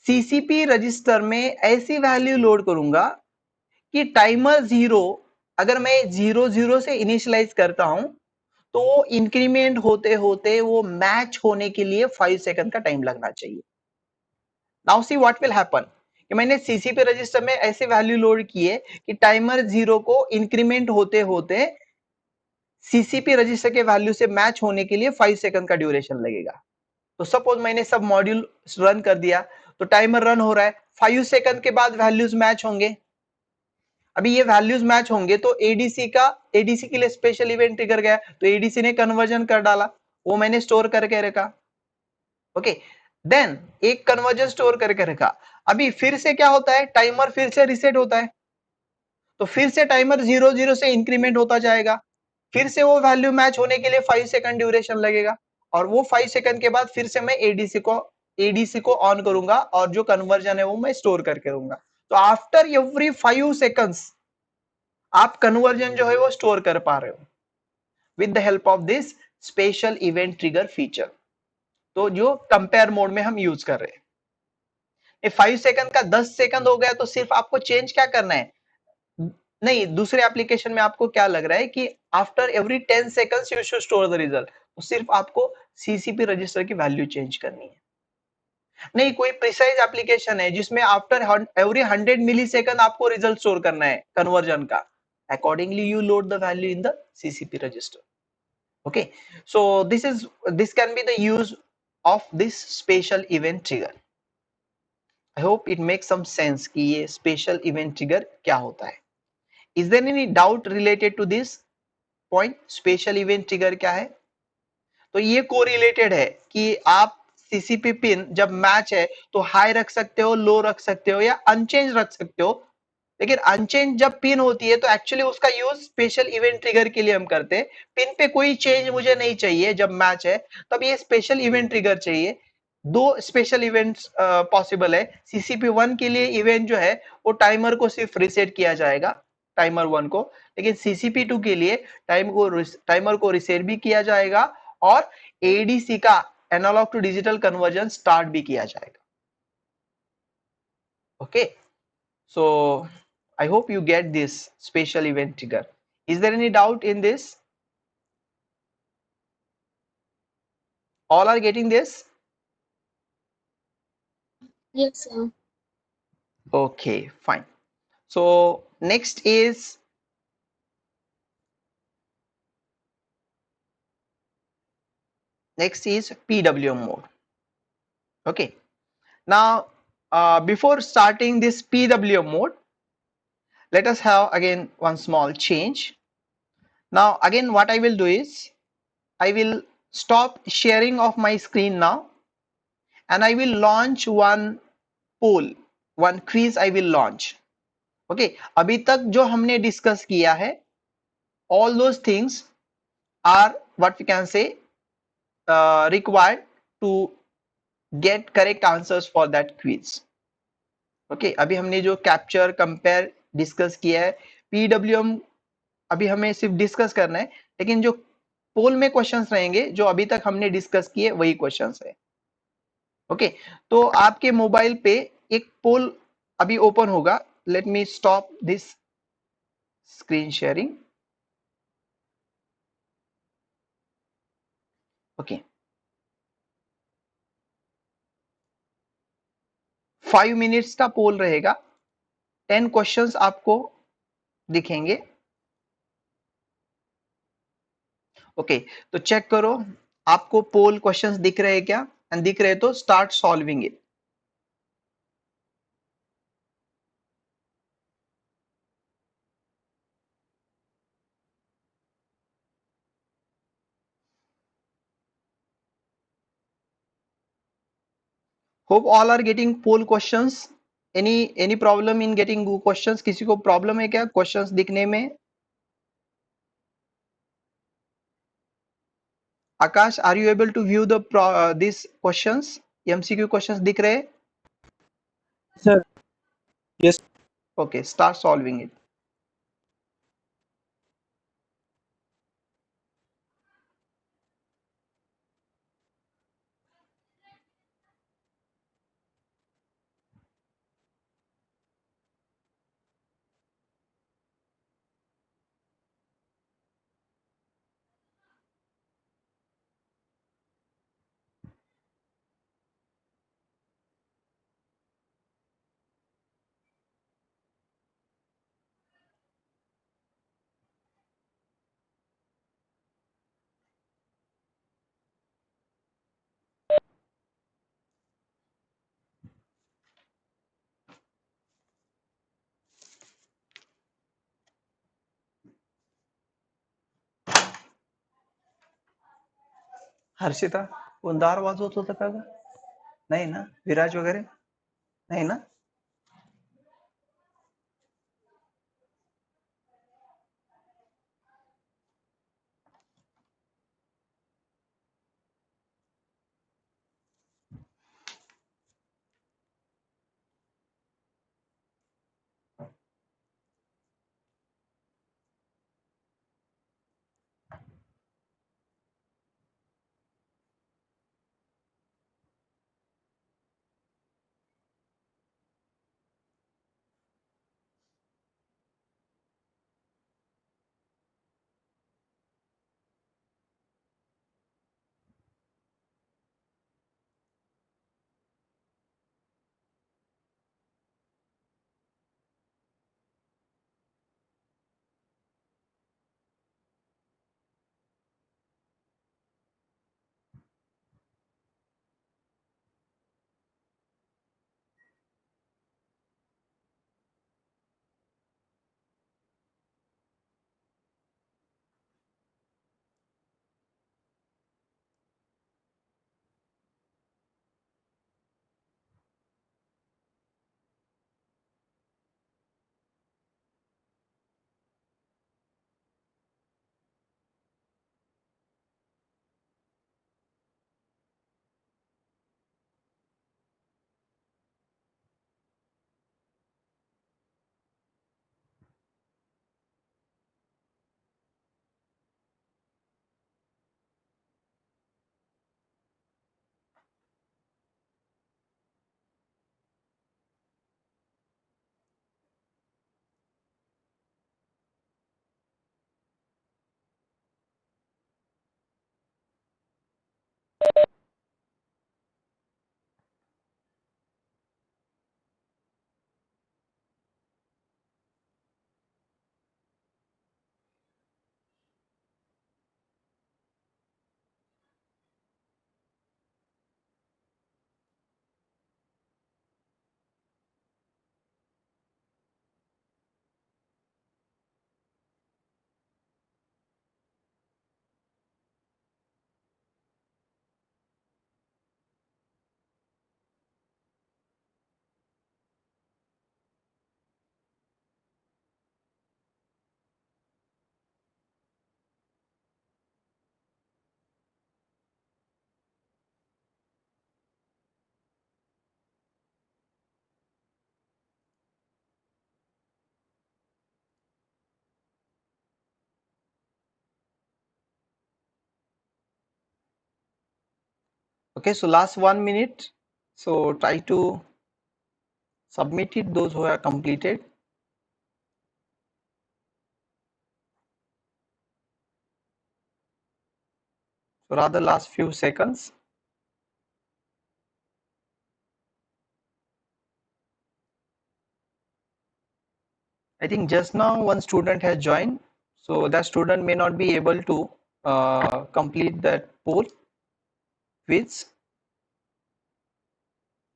CCP रजिस्टर में ऐसी वैल्यू लोड करूंगा कि टाइमर 0, अगर मैं 0 से इनिशियलाइज करता हूं तो वो इंक्रीमेंट होते होते वो मैच होने के लिए 5 सेकंड का टाइम लगना चाहिए। Now see what will happen कि मैंने CCP रजिस्टर में ऐसे वैल्यू लोड किए कि टाइमर 0 को इंक्रीमेंट होते होते CCP रजिस्टर के वैल्यू से मैच होने के लिए 5 सेकंड का ड्यूरेशन लगेगा। तो सपोज मैंने सब मॉड्यूल रन कर दिया, तो टाइमर रन हो रहा है, 5 सेकंड के बाद वैल्यूज मैच होंगे। अभी ये वैल्यूज मैच होंगे तो ADC के लिए स्पेशल इवेंट ट्रिगर गया, तो ADC ने कन्वर्जन कर डाला, वो मैंने स्टोर करके रखा। ओके देन एक कन्वर्जन स्टोर करके रखा, अभी फिर से क्या होता है, टाइमर फिर से रीसेट होता है, तो फिर से टाइमर 0 से इंक्रीमेंट होता जाएगा, फिर से वो वैल्यू मैच होने के लिए 5 सेकंड ड्यूरेशन लगेगा, और वो 5 सेकंड के बाद फिर से मैं ADC को ऑन करूंगा और जो कन्वर्जन है वो मैं स्टोर करके रहूंगा। तो आफ्टर एवरी 5 सेकंड्स आप कन्वर्जन जो है वो स्टोर कर पा रहे हो with the help of this special event trigger feature. तो जो कंपेयर मोड में हम यूज कर रहे हैं, 5 सेकंड का 10 सेकंड हो गया तो सिर्फ आपको चेंज क्या करना है, नहीं दूसरे एप्लीकेशन में आपको क्या लग रहा है कि after every 10 seconds you should store the result, तो सिर्फ आपको CCP रजिस्टर की वैल्यू चेंज करनी है। नहीं कोई प्रिसाइज एप्लीकेशन है जिसमें आफ्टर एवरी 100 मिली सेकंड आपको रिजल्ट स्टोर करना है कन्वर्जन का, accordingly you load the value in the CCP register. Okay so this can be the use of this special event trigger. I hope it makes some sense कि ये special event trigger क्या होता है। Is there any doubt related to this point, special event trigger क्या है? तो ये correlated है कि आप CCP पिन जब मैच है तो हाई रख सकते हो, लो रख सकते हो या अनचेंज रख सकते हो, लेकिन अनचेंज जब पिन होती है तो एक्चुअली उसका यूज स्पेशल इवेंट ट्रिगर के लिए हम करते हैं। पिन पे कोई चेंज मुझे नहीं चाहिए जब मैच है, तब ये स्पेशल इवेंट ट्रिगर चाहिए। दो स्पेशल इवेंट्स पॉसिबल है। सीसीपी 1 के लिए इवेंट जो है वो टाइमर को सिर्फ रिसेट किया जाएगा, टाइमर 1 को, लेकिन सीसीपी 2 के लिए टाइमर को रिसेट भी किया जाएगा और एडीसी का analogue to digital conversion start भी किया जाएगा। Okay, so I hope you get this special event trigger. Is there any doubt in this? All are getting this? Yes, sir. Okay, fine. So next is PWM mode. Okay, now before starting this PWM mode, let us have again one small change. Now again what I will do is I will stop sharing of my screen now, and I will launch one poll, one quiz I will launch. Okay अभी तक जो हमने discuss किया है, all those things are what we can say required to get correct answers for that quiz. Okay, अभी हमने जो capture compare discuss किया है, पीडब्ल्यूएम अभी हमें सिर्फ डिस्कस करना है, लेकिन जो पोल में क्वेश्चंस रहेंगे जो अभी तक हमने डिस्कस किए वही क्वेश्चंस है। ओके, तो आपके मोबाइल पे एक पोल अभी ओपन होगा। Let me stop this screen sharing. Okay, 5 minutes का पोल रहेगा। 10 क्वेश्चंस आपको दिखेंगे। ओके, तो चेक करो आपको पोल क्वेश्चंस दिख रहे हैं क्या, एंड दिख रहे तो start solving it. Hope all are getting poll questions. Any problem in getting questions? किसी को प्रॉब्लम है क्या क्वेश्चंस दिखने में? Akash, are you able to view the this questions? MCQ questions दिख रहे? Sir, yes. Okay, start solving it. Harshita, कोण दार वाजवत होतं का ग? नाही ना? विराज वगैरे नाही ना? Okay, so last 1 minute, so try to submit it, those who have completed. So rather last few seconds. I think just now one student has joined, so that student may not be able to complete that poll quiz,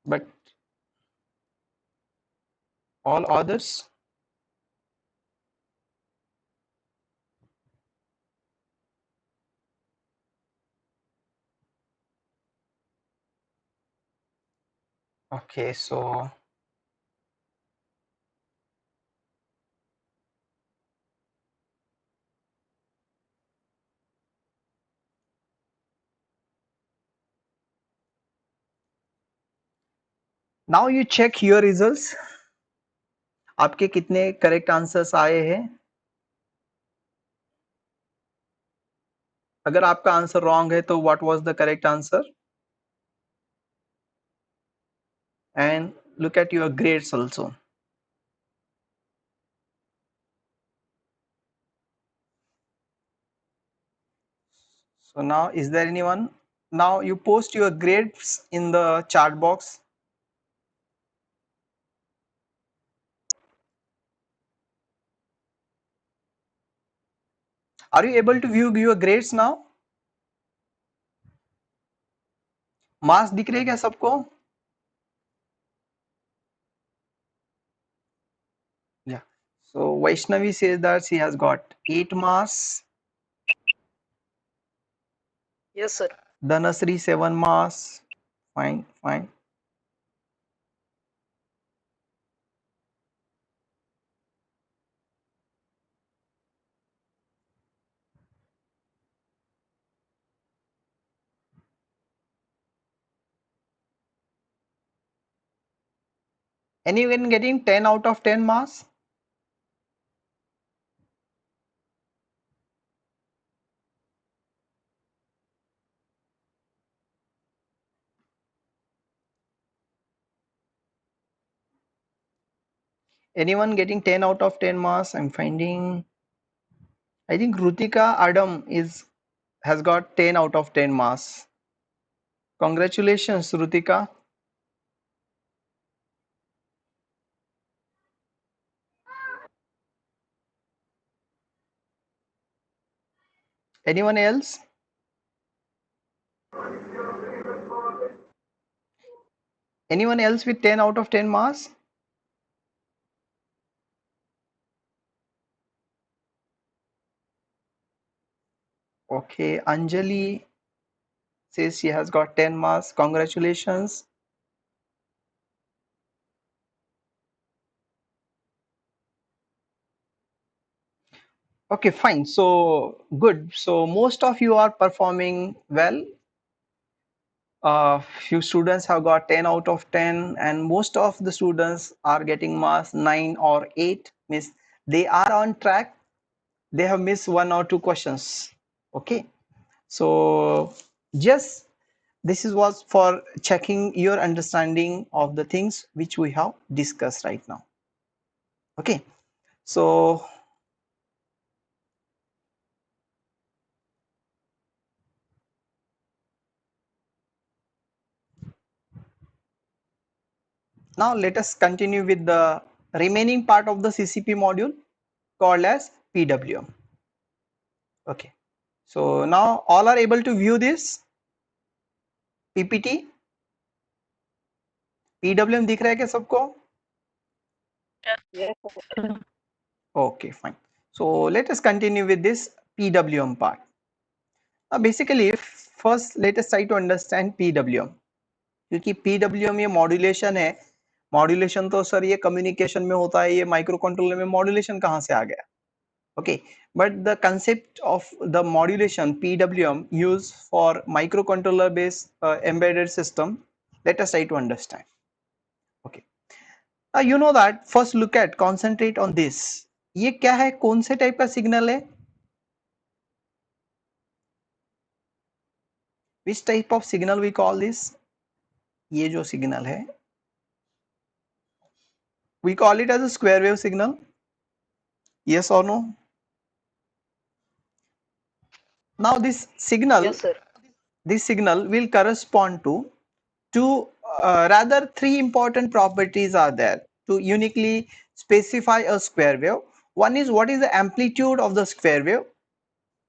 but all others. Okay, so now you check your results. आपके कितने correct answers आए हैं? अगर आपका answer wrong है तो what was the correct answer? And look at your grades also. So now is there anyone? Now you post your grades in the chat box. Are you able to view your grades now? Marks दिख रहे हैं क्या सबको? Yeah. So Vaishnavi says that she has got 8 marks. Yes, sir. Dhanasri 7 marks. Fine, fine. Anyone getting 10 out of 10 marks? Anyone getting 10 out of 10 marks? I'm finding, I think Rutika Adam has got 10 out of 10 marks. Congratulations, Rutika. Anyone else? Anyone else with 10 out of 10 marks? Okay, Anjali says she has got 10 marks. Congratulations. Okay, fine. So good. So most of you are performing well. Few students have got 10 out of 10, and most of the students are getting marks 9 or 8. Means they are on track. They have missed 1 or 2 questions. Okay. So just this is was for checking your understanding of the things which we have discussed right now. Okay. So now let us continue with the remaining part of the CCP module called as PWM. Okay. So now all are able to view this PPT. PWM दिख रहा है क्या सबको? Yes, sir. Okay, fine. So let us continue with this PWM part. Basically, first let us try to understand PWM. क्योंकि PWM ये modulation है. Modulation तो sir ये कम्युनिकेशन में होता है, ये माइक्रो कंट्रोलर में मॉड्यूलेशन कहाँ से आ गया? Okay, but the concept of the modulation PWM used for microcontroller based embedded system, let us try to understand. Okay, you know that first look at concentrate on this. ये क्या है? कौन से type का signal है? Which type of signal we call this? ये जो signal है, we call it as a square wave signal. Yes or no? Now this Yes, sir. signal will correspond to rather three important properties are there to uniquely specify a square wave. One is what is the amplitude of the square wave,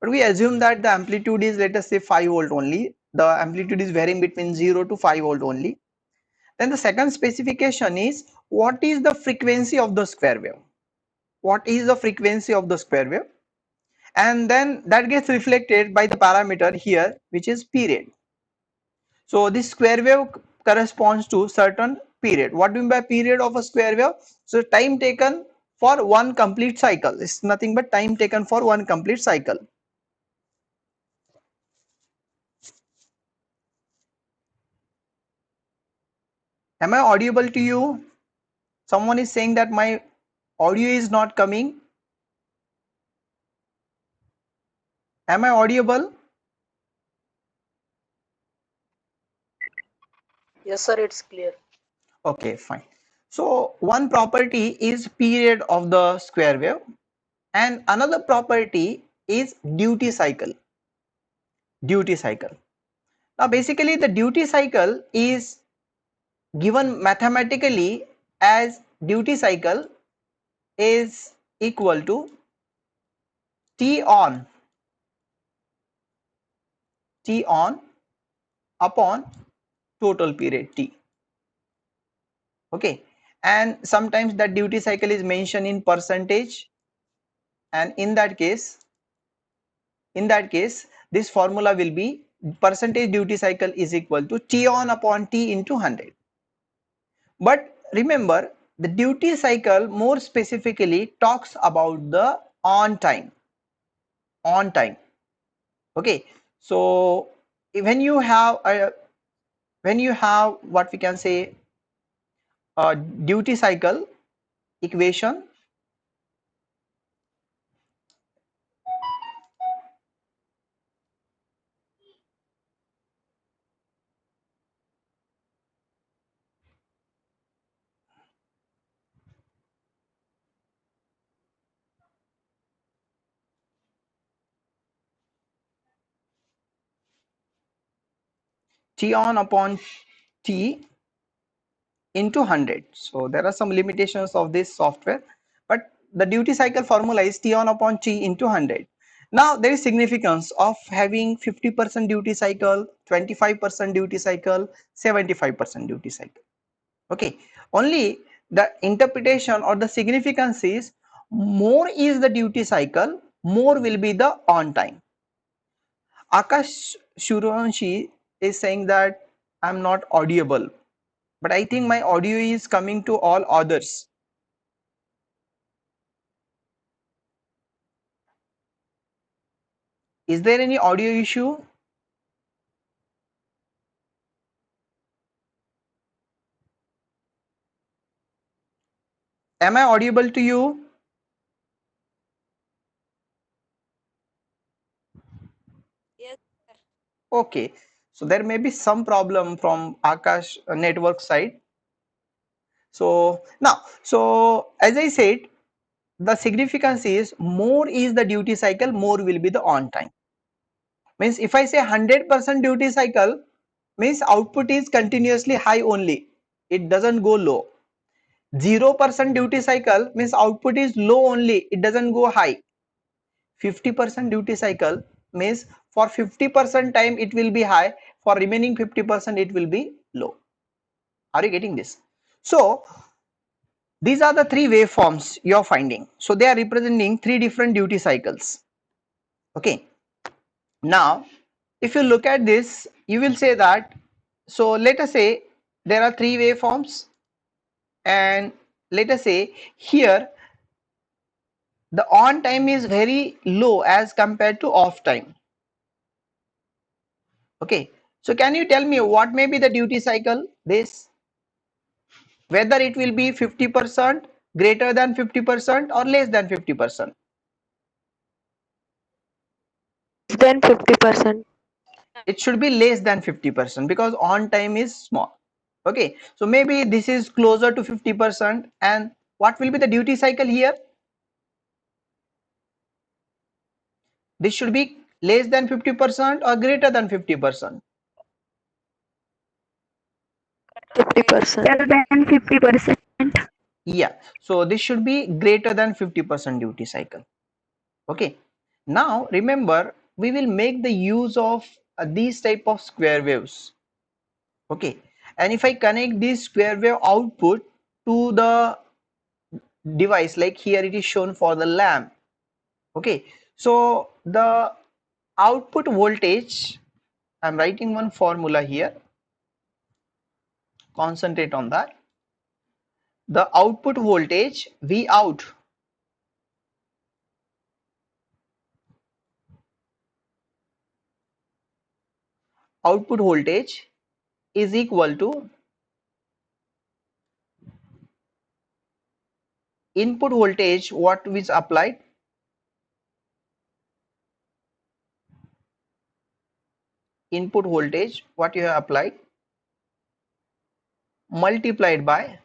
but we assume that the amplitude is, let us say, 5 volt only. The amplitude is varying between 0 to 5 volt only. Then the second specification is what is the frequency of the square wave. What is the frequency of the square wave? And then that gets reflected by the parameter here, which is period. So this square wave corresponds to certain period. What do you mean by period of a square wave? So time taken for one complete cycle. It's nothing but time taken for one complete cycle. Am I audible to you? Someone is saying that my audio is not coming. Am I audible? Yes, sir. It's clear. Okay, fine. So one property is period of the square wave and another property is duty cycle. Duty cycle. Now basically the duty cycle is given mathematically as duty cycle is equal to T on upon total period T. Okay, and sometimes that duty cycle is mentioned in percentage, and in that case this formula will be percentage duty cycle is equal to T on upon T into 100. But remember, the duty cycle more specifically talks about the on time. Okay, so when you have what we can say a duty cycle equation, T on upon T into 100. So there are some limitations of this software, but the duty cycle formula is T on upon T into 100. Now there is significance of having 50% duty cycle, 25% duty cycle, 75% duty cycle. Okay, only the interpretation or the significance is more is the duty cycle, more will be the on time. Akash Shuranshi is saying that I'm not audible, but I think my audio is coming to all others. Is there any audio issue? Am I audible to you? Yes, sir. Okay, so there may be some problem from Akash network side. So now, so as I said, the significance is more is the duty cycle, more will be the on time. Means if I say 100% duty cycle, means output is continuously high only, it doesn't go low. 0% duty cycle means output is low only, it doesn't go high. 50% duty cycle means for 50% time it will be high, for remaining 50% it will be low. Are you getting this? So these are the three waveforms you are finding. So they are representing three different duty cycles. Okay. Now, if you look at this, you will say that, so let us say there are three waveforms, and let us say here the on time is very low as compared to off time. Okay, so can you tell me what may be the duty cycle, this, whether it will be 50%, greater than 50%, or less than 50%? Less than 50%. it should be less than 50% because on time is small. Okay, so maybe this is closer to 50%. And what will be the duty cycle here? This should be less than 50% or greater than 50%? 50%. Greater than 50%. Yeah, so this should be greater than 50% duty cycle. Okay, now remember we will make the use of these type of square waves. Okay, and if I connect this square wave output to the device, like here it is shown for the lamp. Okay, so the output voltage, I'm writing one formula here, concentrate on that. The output voltage V out output voltage is equal to input voltage what is applied input voltage what you have applied multiplied by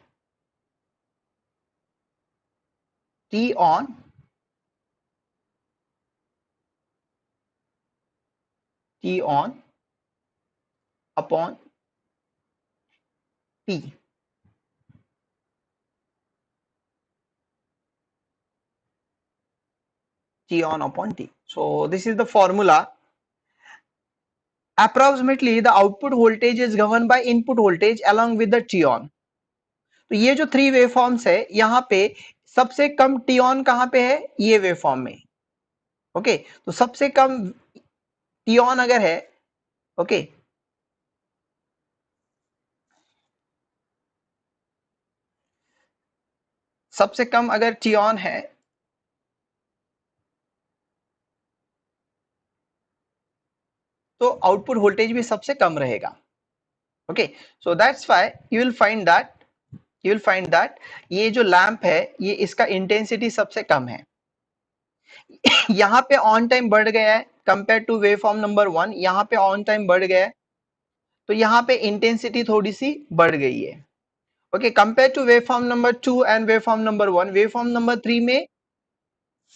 T on upon T. T on upon T. So this is the formula. Approximately the output voltage is governed by input voltage along with the T on. तो ये जो 3 waveforms है यहाँ पे सबसे कम T on कहाँ पे है? ये वेवफॉर्म में. ओके, तो सबसे कम टी ऑन अगर है, ओके, सबसे कम अगर टी ऑन है तो आउटपुट वोल्टेज भी सबसे कम रहेगा. Okay, so that's why you will find that ये जो लैंप है ये इसका इंटेंसिटी सबसे कम है. यहाँ पे ऑन टाइम बढ़ गया है कंपेयर टू वेवफॉर्म नंबर 1. यहाँ पे ऑन टाइम बढ़ गया है तो यहाँ पे इंटेंसिटी थोड़ी सी बढ़ गई है. Okay, compare to waveform number 2 and waveform number 1, waveform number 3 में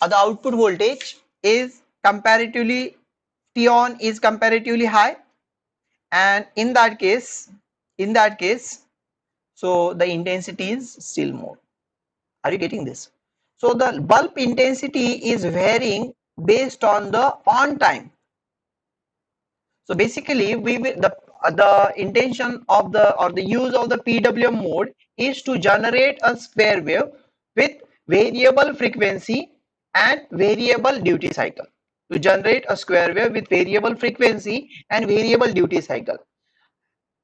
the output voltage is comparatively T on is comparatively high, and in that case so the intensity is still more. Are you getting this? So the bulb intensity is varying based on the on time. So basically we will the intention of the or the use of the PWM mode is to generate a square wave with variable frequency and variable duty cycle. To generate a square wave with variable frequency and variable duty cycle.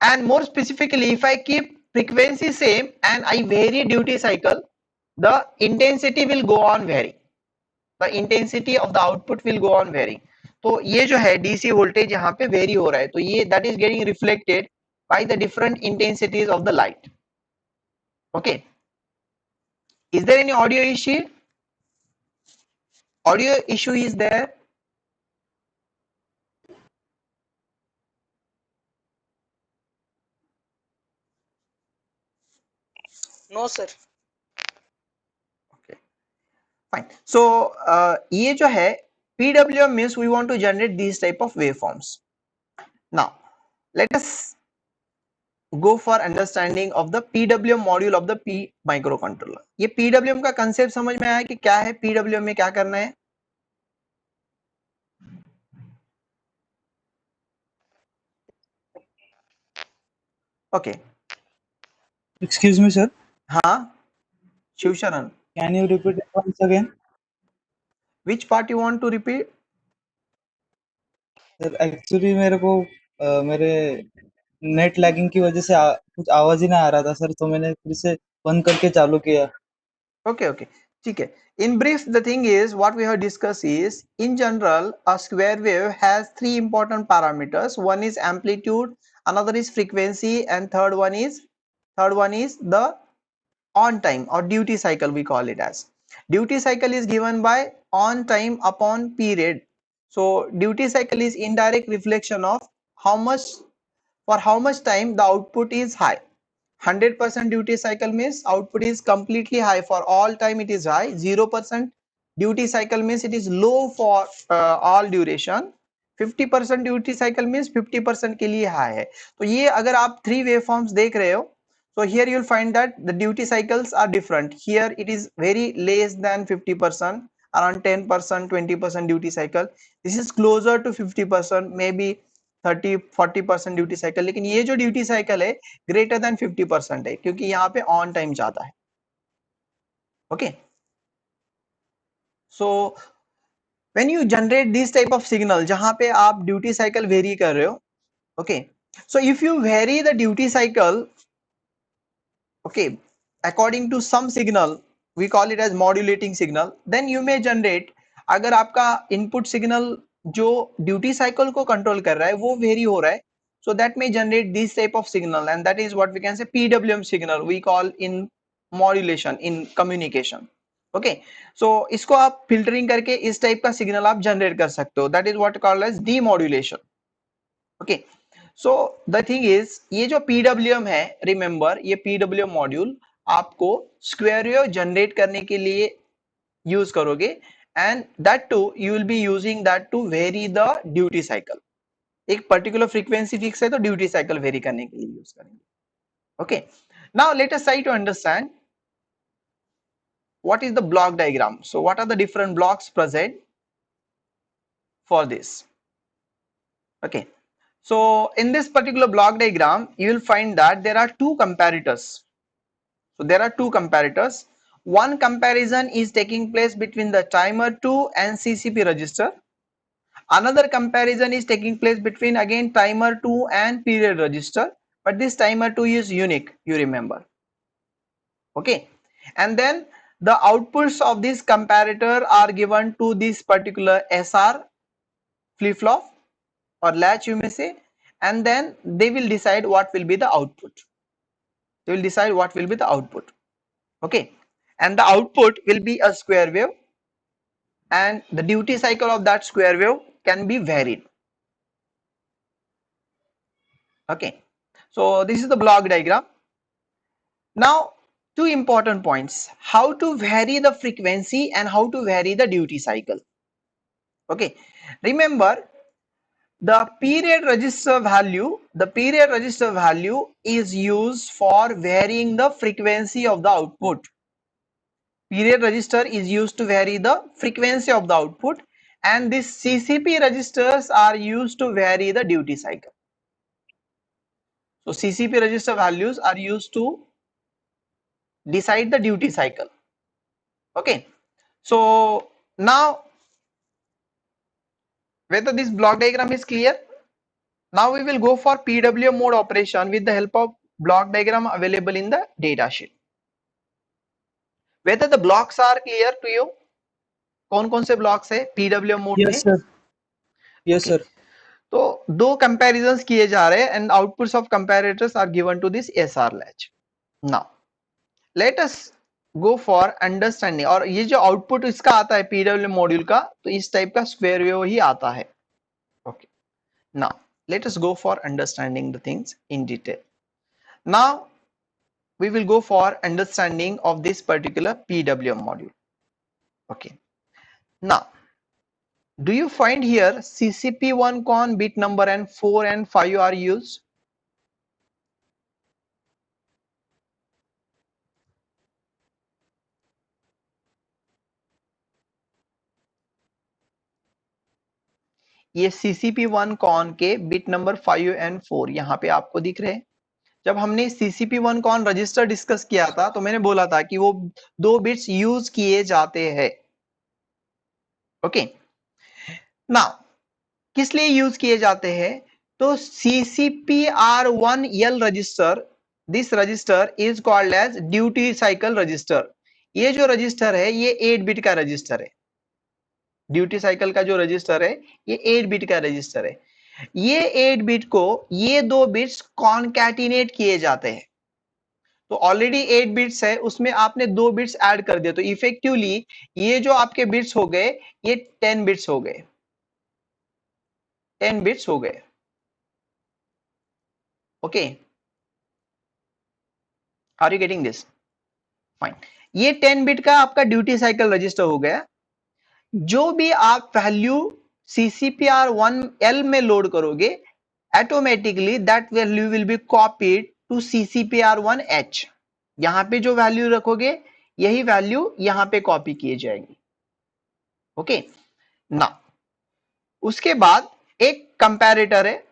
And more specifically, if I keep frequency same and I vary duty cycle, the intensity will go on varying. The intensity of the output will go on varying. तो ये जो है DC voltage यहाँ पे very हो रहा है, तो ये that is getting reflected by the different intensities of the light. Okay, is there any audio issue? Audio issue is there? No, sir. Okay, fine. So ये जो है PWM means we want to generate these type of waveforms. Now let us go for understanding of the PWM module of the P microcontroller. ये PWM का concept समझ में आया कि क्या है, PWM में क्या करना है? Okay. Excuse me, sir. हाँ, Shivsharan. Can you repeat it once again? Which part you want to repeat? Sir actually मेरे को मेरे नेट लैगिंग की वजह से कुछ आवाज ही ना आ रहा था सर, तो मैंने फिर से बंद करके चालू किया. Okay, okay. ठीक है. In brief, the thing is what we have discussed is in general a square wave has 3 important parameters. One is amplitude, another is frequency, and third one is the on time or duty cycle, we call it as. Duty cycle is given by on time upon period. So duty cycle is indirect reflection of how much, for how much time the output is high. 100% duty cycle means output is completely high, for all time it is high. 0% duty cycle means it is low for all duration. 50% duty cycle means 50% के लिए high है. तो ये अगर आप 3 wave forms देख रहे हो, so here you'll find that the duty cycles are different. Here it is very less than 50%, around 10%, 20% duty cycle. This is closer to 50%, maybe 30-40% duty cycle. लेकिन ये जो ड्यूटी साइकिल है ग्रेटर देन 50% है, क्योंकि यहाँ पे ऑन टाइम ज्यादा है. Okay, so when you generate this type of signal जहां पे आप ड्यूटी साइकिल वेरी कर रहे हो, okay, so if you very the duty cycle, okay, according to some signal, we call it as modulating signal, then you may generate. अगर आपका input signal जो duty cycle को कंट्रोल कर रहा है वो वेरी हो रहा है, so that may generate this type of signal, and that is what we can say PWM signal we call in modulation in communication. Okay, so इसको आप फिल्टरिंग करके इस टाइप का सिग्नल आप जनरेट कर सकते हो, that is what called as demodulation. Okay, so the thing is, ये जो PWM है, रिमेंबर ये PWM मॉड्यूल आपको स्क्वायर वेव जनरेट करने के लिए यूज करोगे, and that to you will be using that to vary the duty cycle. एक पर्टिकुलर फ्रीक्वेंसी फिक्स है तो ड्यूटी साइकिल वेरी करने के लिए यूज करेंगे. Okay, now let us try to understand what is the block diagram. So what are the different blocks present for this? Okay, so in this particular block diagram you will find that there are two comparators. So there are two comparators. One comparison is taking place between the timer 2 and CCP register. Another comparison is taking place between again timer 2 and period register, but this timer 2 is unique, you remember. Okay, and then the outputs of this comparator are given to this particular SR flip flop or latch, you may say, and then they will decide what will be the output. They will decide what will be the output. Okay, and the output will be a square wave, and the duty cycle of that square wave can be varied. Okay, so this is the block diagram. Now two important points: how to vary the frequency and how to vary the duty cycle. Okay, remember the period register value is used for varying the frequency of the output. Period register is used to vary the frequency of the output, and these CCP registers are used to vary the duty cycle. So CCP register values are used to decide the duty cycle. Okay, so now whether this block diagram is clear, now we will go for PWM mode operation with the help of block diagram available in the data sheet. Whether the blocks are clear to you, कौन कौन से blocks है PWM mode Yes में? sir. Yes Okay. sir. तो दो comparisons किए जा रहे हैं, and outputs of comparators are given to this SR latch. Now let us go for understanding. और ये जो output इसका आता है PWM मॉड्यूल का, तो इस टाइप का स्क्वायर वेव ही आता है. Okay, now let us go for understanding the things in detail. Now we will go for understanding of this particular PWM module. Okay, now do you find here CCP1 con bit number and 4 and 5 are used? ये CCP1 con के bit number 5 and 4 यहाँ पे आपको दिख रहे हैं. जब हमने CCP1 con रजिस्टर डिस्कस किया था तो मैंने बोला था कि वो दो बिट्स यूज किए जाते हैं. ओके, नाउ किस लिए यूज किए जाते हैं? तो CCPR1L register, this register is called as duty cycle register. ये जो रजिस्टर है ये 8 बिट का रजिस्टर है. ड्यूटी साइकिल का जो रजिस्टर है ये 8 बिट का रजिस्टर है. ये 8 बिट को ये दो बिट्स कॉन्कैटिनेट किए जाते हैं. तो ऑलरेडी 8 बिट्स है, उसमें आपने दो बिट्स ऐड कर दिया, तो इफेक्टिवली ये जो आपके बिट्स हो गए ये 10 बिट्स हो गए. 10 बिट्स हो गए. Okay, are you getting this? Fine. ये 10 बिट का आपका ड्यूटी साइकिल रजिस्टर हो गया। जो भी आप वैल्यू CCPR1L में लोड करोगे, automatically that value will be copied to CCPR1H। यहां पे जो वैल्यू रखोगे यही वैल्यू यहां पे कॉपी किए जाएंगी। ओके ना, उसके बाद एक कंपैरेटर है,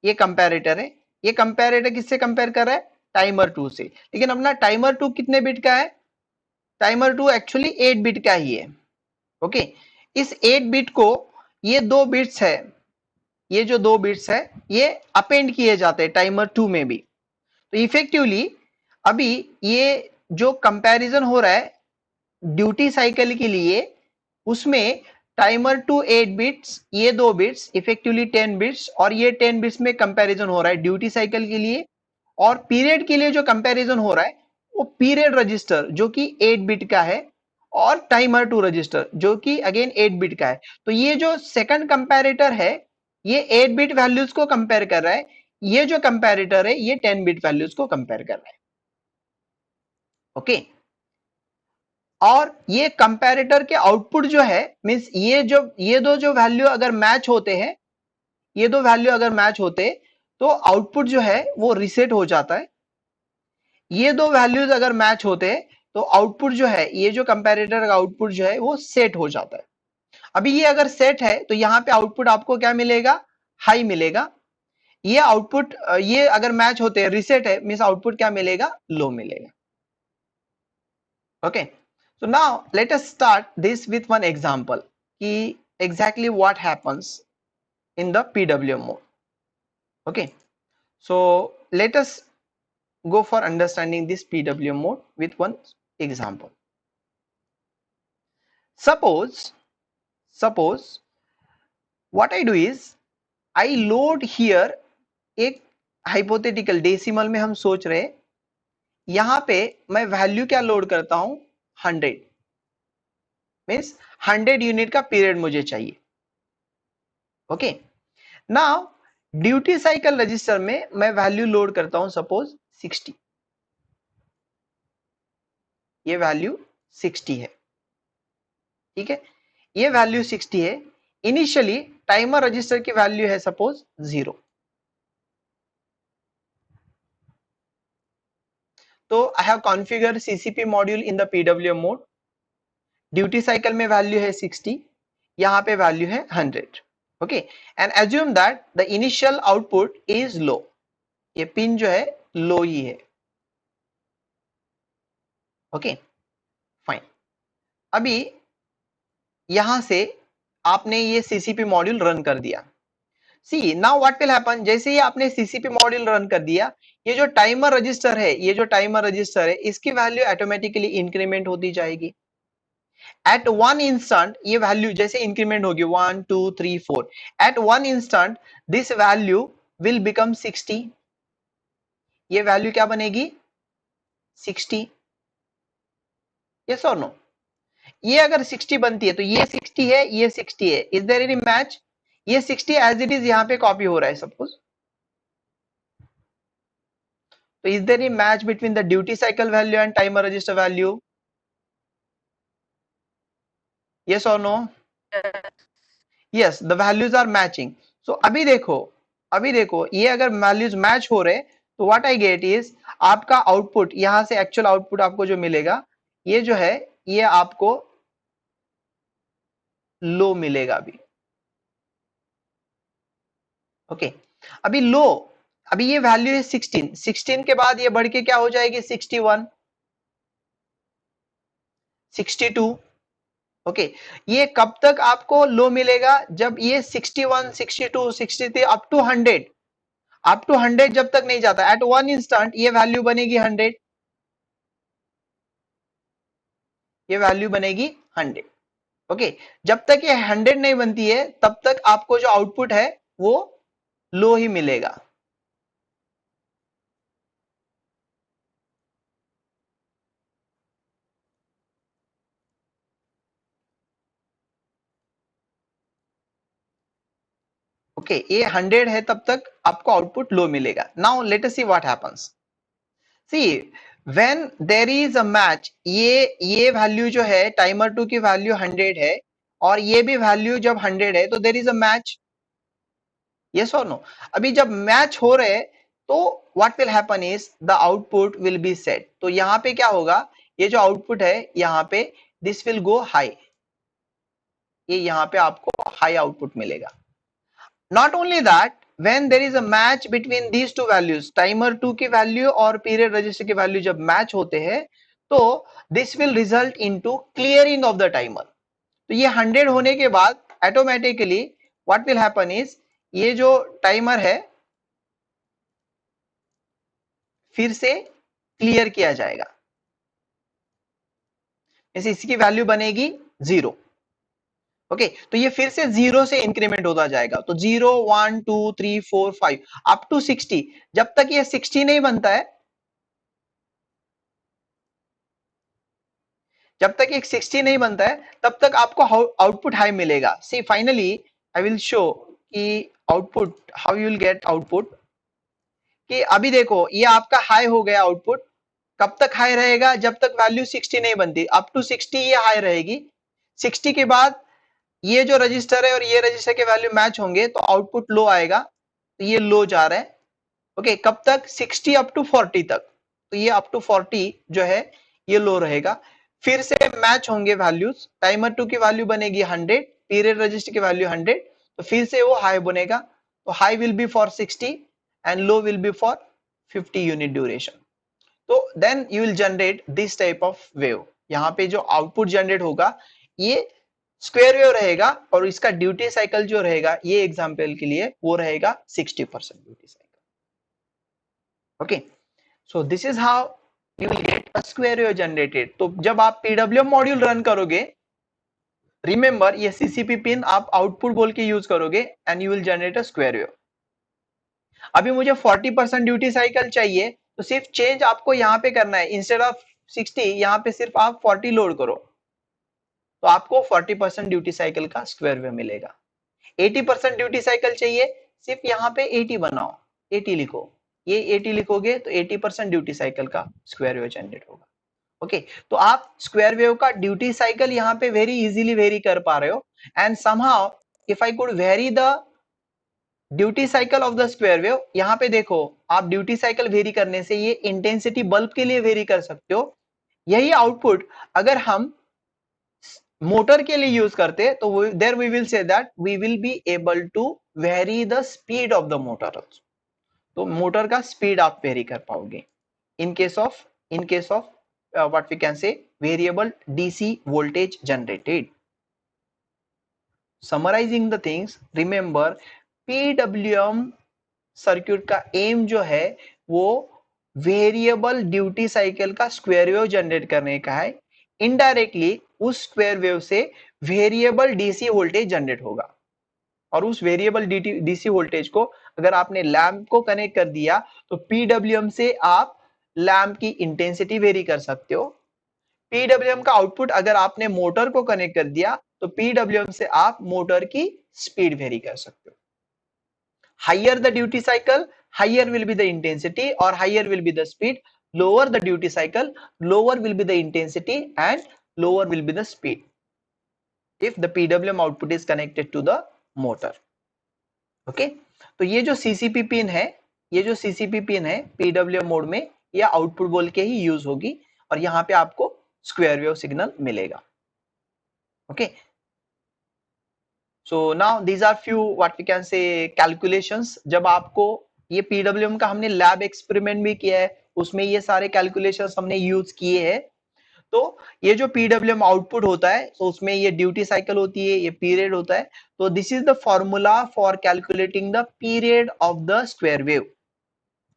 ये कंपैरेटर है। ये कंपैरेटर किससे कंपेयर कर रहा है? टाइमर 2 से। लेकिन अपना टाइमर 2 कितने बिट का है? टाइमर 2 एक्चुअली 8 बिट का ही है। ओके, इस 8 बिट को, ये 2 बिट्स है, ये जो 2 बिट्स है ये अपेंड किए जाते हैं टाइमर 2 में भी। तो इफेक्टिवली अभी ये जो कंपैरिजन हो रहा है ड्यूटी साइकिल के लिए, उसमें टाइमर टू 8 बिट्स, ये 2 बिट्स इफेक्टिवली 10 बिट्स, और ये 10 बिट्स में कंपैरिजन हो रहा है ड्यूटी साइकिल के लिए। और पीरियड के लिए जो कंपैरिजन हो रहा है वो पीरियड रजिस्टर जो कि 8 बिट का है, और टाइमर 2 रजिस्टर जो कि अगेन 8 बिट का है। तो ये जो सेकंड कंपैरेटर है ये 8 बिट वैल्यूज को कंपेयर कर रहा है, ये जो कंपैरेटर है ये 10 बिट वैल्यूज को कंपेयर कर रहा है। ओके, और ये कंपैरेटर के आउटपुट जो है, मींस ये दो जो वैल्यू अगर मैच होते हैं, ये दो वैल्यू अगर मैच होते तो आउटपुट जो है वो रिसेट हो जाता है। ये दो वैल्यूज अगर मैच होते तो आउटपुट जो है, ये जो कंपैरेटर का आउटपुट जो है वो सेट हो जाता है। अभी ये अगर सेट है तो यहाँ पे आउटपुट आपको क्या मिलेगा? हाई मिलेगा। ये आउटपुट, ये अगर मैच होते हैं, रिसेट है, मींस आउटपुट क्या मिलेगा? लो मिलेगा। Okay, so now let us start this with one example कि exactly what happens in the PWM mode. Okay, so let us go for understanding this PWM mode with one example. Suppose what I do is I load here एक hypothetical decimal में हम सोच रहे हैं, यहां पे मैं वैल्यू क्या लोड करता हूं? 100, मीन्स 100 यूनिट का पीरियड मुझे चाहिए। Okay, now duty cycle register में मैं वैल्यू लोड करता हूं सपोज 60, ये वैल्यू 60 है। ठीक है, ये वैल्यू 60 है। इनिशियली टाइमर रजिस्टर की वैल्यू है सपोज 0। तो I have configure CCP module in the PWM mode. Duty cycle में वैल्यू है 60, यहां पे वैल्यू है 100। Okay, and assume that the initial output is low, ये पिन जो है लो ही है। ओके फाइन, अभी यहां से आपने ये सीसीपी मॉड्यूल रन कर दिया। सी नाउ व्हाट विल हैपन, जैसे ही आपने सीसीपी मॉड्यूल रन कर दिया, ये जो टाइमर रजिस्टर है, ये जो टाइमर रजिस्टर है, इसकी वैल्यू ऑटोमेटिकली इंक्रीमेंट होती जाएगी। एट वन इंस्टेंट ये वैल्यू जैसे इंक्रीमेंट होगी 1 2 3 4, at one instant this value will become 60। ये वैल्यू क्या बनेगी? 60। यस और नो? ये अगर 60 बनती है तो ये 60 है, ये 60 है। Is there any match? ये 60 एज इट इज यहां पे कॉपी हो रहा है सपोज। तो is there any match between the duty cycle value and timer register value? Yes or no? Yes, the values are matching. So अभी देखो ये अगर values match हो रहे तो what I get is आपका आउटपुट, यहां से एक्चुअल आउटपुट आपको जो मिलेगा ये जो है ये आपको लो मिलेगा अभी। ओके, अभी लो, अभी ये वैल्यू है 16, 16 के बाद ये बढ़ के क्या हो जाएगी? 61, 62। ओके, ये कब तक आपको लो मिलेगा? जब ये 61 62 63 अप टू 100, अप टू 100 जब तक नहीं जाता, एट वन इंस्टेंट ये वैल्यू बनेगी 100, ये वैल्यू बनेगी 100। ओके, जब तक ये 100 नहीं बनती है तब तक आपको जो आउटपुट है वो लो ही मिलेगा। ओके, ओके, ये 100 है तब तक आपको आउटपुट लो मिलेगा. Now let us see what happens. See when there is a match, ये वैल्यू जो है टाइमर 2 की वैल्यू 100 है और ये भी वैल्यू जब 100 है तो there is a match. Yes और नो. अभी जब मैच हो रहे हैं तो what will happen is the output will be set. तो यहाँ पे क्या होगा, ये जो आउटपुट है यहाँ पे दिस विल गो हाई, ये यहाँ पे आपको हाई आउटपुट मिलेगा. Not only that, when there is a match between these two values, timer 2 की वैल्यू और पीरियड रजिस्टर की वैल्यू जब मैच होते हैं तो this will result into clearing of the timer. तो ये 100 होने के बाद automatically what will happen is ये जो टाइमर है फिर से क्लियर किया जाएगा. इसकी वैल्यू बनेगी 0. ओके, तो ये फिर से 0 से इंक्रीमेंट होता जाएगा. तो 0 1 2 3 4 5 अप टू 60. जब तक ये 60 नहीं बनता है, जब तक एक 60 नहीं बनता है तब तक आपको आउटपुट हाई मिलेगा. सी फाइनली आई विल शो कि output how you will get output. कि अभी देखो ये आपका हाई हो गया आउटपुट. कब तक हाई रहेगा, जब तक वैल्यू 60 नहीं बनती. अप टू 60 ये हाई रहेगी. 60 के बाद ये जो रजिस्टर है और ये रजिस्टर के वैल्यू मैच होंगे तो आउटपुट लो आएगा. तो ये लो जा रहा है. ओके, कब तक, 60 अप टू 40 तक. तो ये अप टू 40 जो है ये लो रहेगा. फिर से मैच होंगे वैल्यूज. टाइमर 2 की वैल्यू बनेगी 100, पीरियड रजिस्टर की वैल्यू 100. तो फिर से वो हाई बनेगा. तो high will be for 60 and low will be for 50 unit duration. तो then you will generate this type of wave. यहाँ पे जो आउटपुट जनरेट होगा ये स्क्वायर वेव रहेगा और इसका ड्यूटी साइकिल जो रहेगा, ये एग्जांपल के लिए वो रहेगा 60% duty cycle. Okay, so this is how you will get a square wave generated. तो जब आप पीडब्ल्यूएम मॉड्यूल रन करोगे, रिमेंबर ये सीसीपी पिन आप आउटपुट बोल के यूज करोगे and you will generate a square wave. अभी मुझे 40% ड्यूटी साइकिल चाहिए तो सिर्फ चेंज आपको यहाँ पे करना है. इंस्टेड ऑफ 60 यहाँ पे सिर्फ आप 40 लोड करो तो आपको 40% ड्यूटी साइकिल का स्क्वायर वेव मिलेगा. 80% ड्यूटी साइकिल चाहिए, सिर्फ यहाँ पे 80 बनाओ, 80 लिखो. ये 80 लिखोगे तो 80% ड्यूटी साइकिल का स्क्वायर वेव जनरेट होगा. ओके, तो आप स्क्वायर वेव का ड्यूटी साइकिल यहाँ पे वेरी इजीली वेरी कर पा रहे हो. And somehow if I could very the duty cycle of the square wave, यहाँ पे देखो आप ड्यूटी साइकिल वेरी करने से ये इंटेंसिटी बल्ब के लिए वेरी कर सकते हो. यही आउटपुट अगर हम मोटर के लिए यूज करते तो there we will say that we will be able to vary the speed of the motor. तो मोटर का स्पीड आप वेरी कर पाओगे in case of what we can say variable DC voltage generated. Summarising the things, remember PWM circuit का aim जो है वो variable duty cycle का स्क्वायर वेव जनरेट करने का है. इनडायरेक्टली उस स्क्वायर वेव से वेरिएबल डीसी वोल्टेज जनरेट होगा और उस वेरिएबल डीसी वोल्टेज को अगर आपने लैंप को कनेक्ट कर दिया तो पीडब्ल्यूएम से आप लैंप की इंटेंसिटी वेरी कर सकते हो. पीडब्ल्यूएम का आउटपुट अगर आपने मोटर को कनेक्ट कर दिया तो पीडब्ल्यूएम से आप मोटर की स्पीड वेरी कर सकते हो. Higher the duty cycle, higher will be the intensity or higher will be the speed. Lower the duty cycle, lower will be the intensity and lower will be the speed if the PWM output is connected to the motor. Okay, तो ये जो CCP pin है, ये जो CCP pin है PWM mode में या output बोल के ही यूज होगी और यहाँ पे आपको स्क्वायर वेव सिग्नल मिलेगा. Okay, So now these are few what we can say calculations. जब आपको ये PWM का हमने लैब एक्सपेरिमेंट भी किया है, उसमें ये सारे कैलकुलेशंस हमने यूज किए हैं. तो ये जो PWM आउटपुट होता है तो उसमें ये ड्यूटी साइकिल होती है, ये पीरियड होता है. तो this is the formula for calculating the period of the square wave.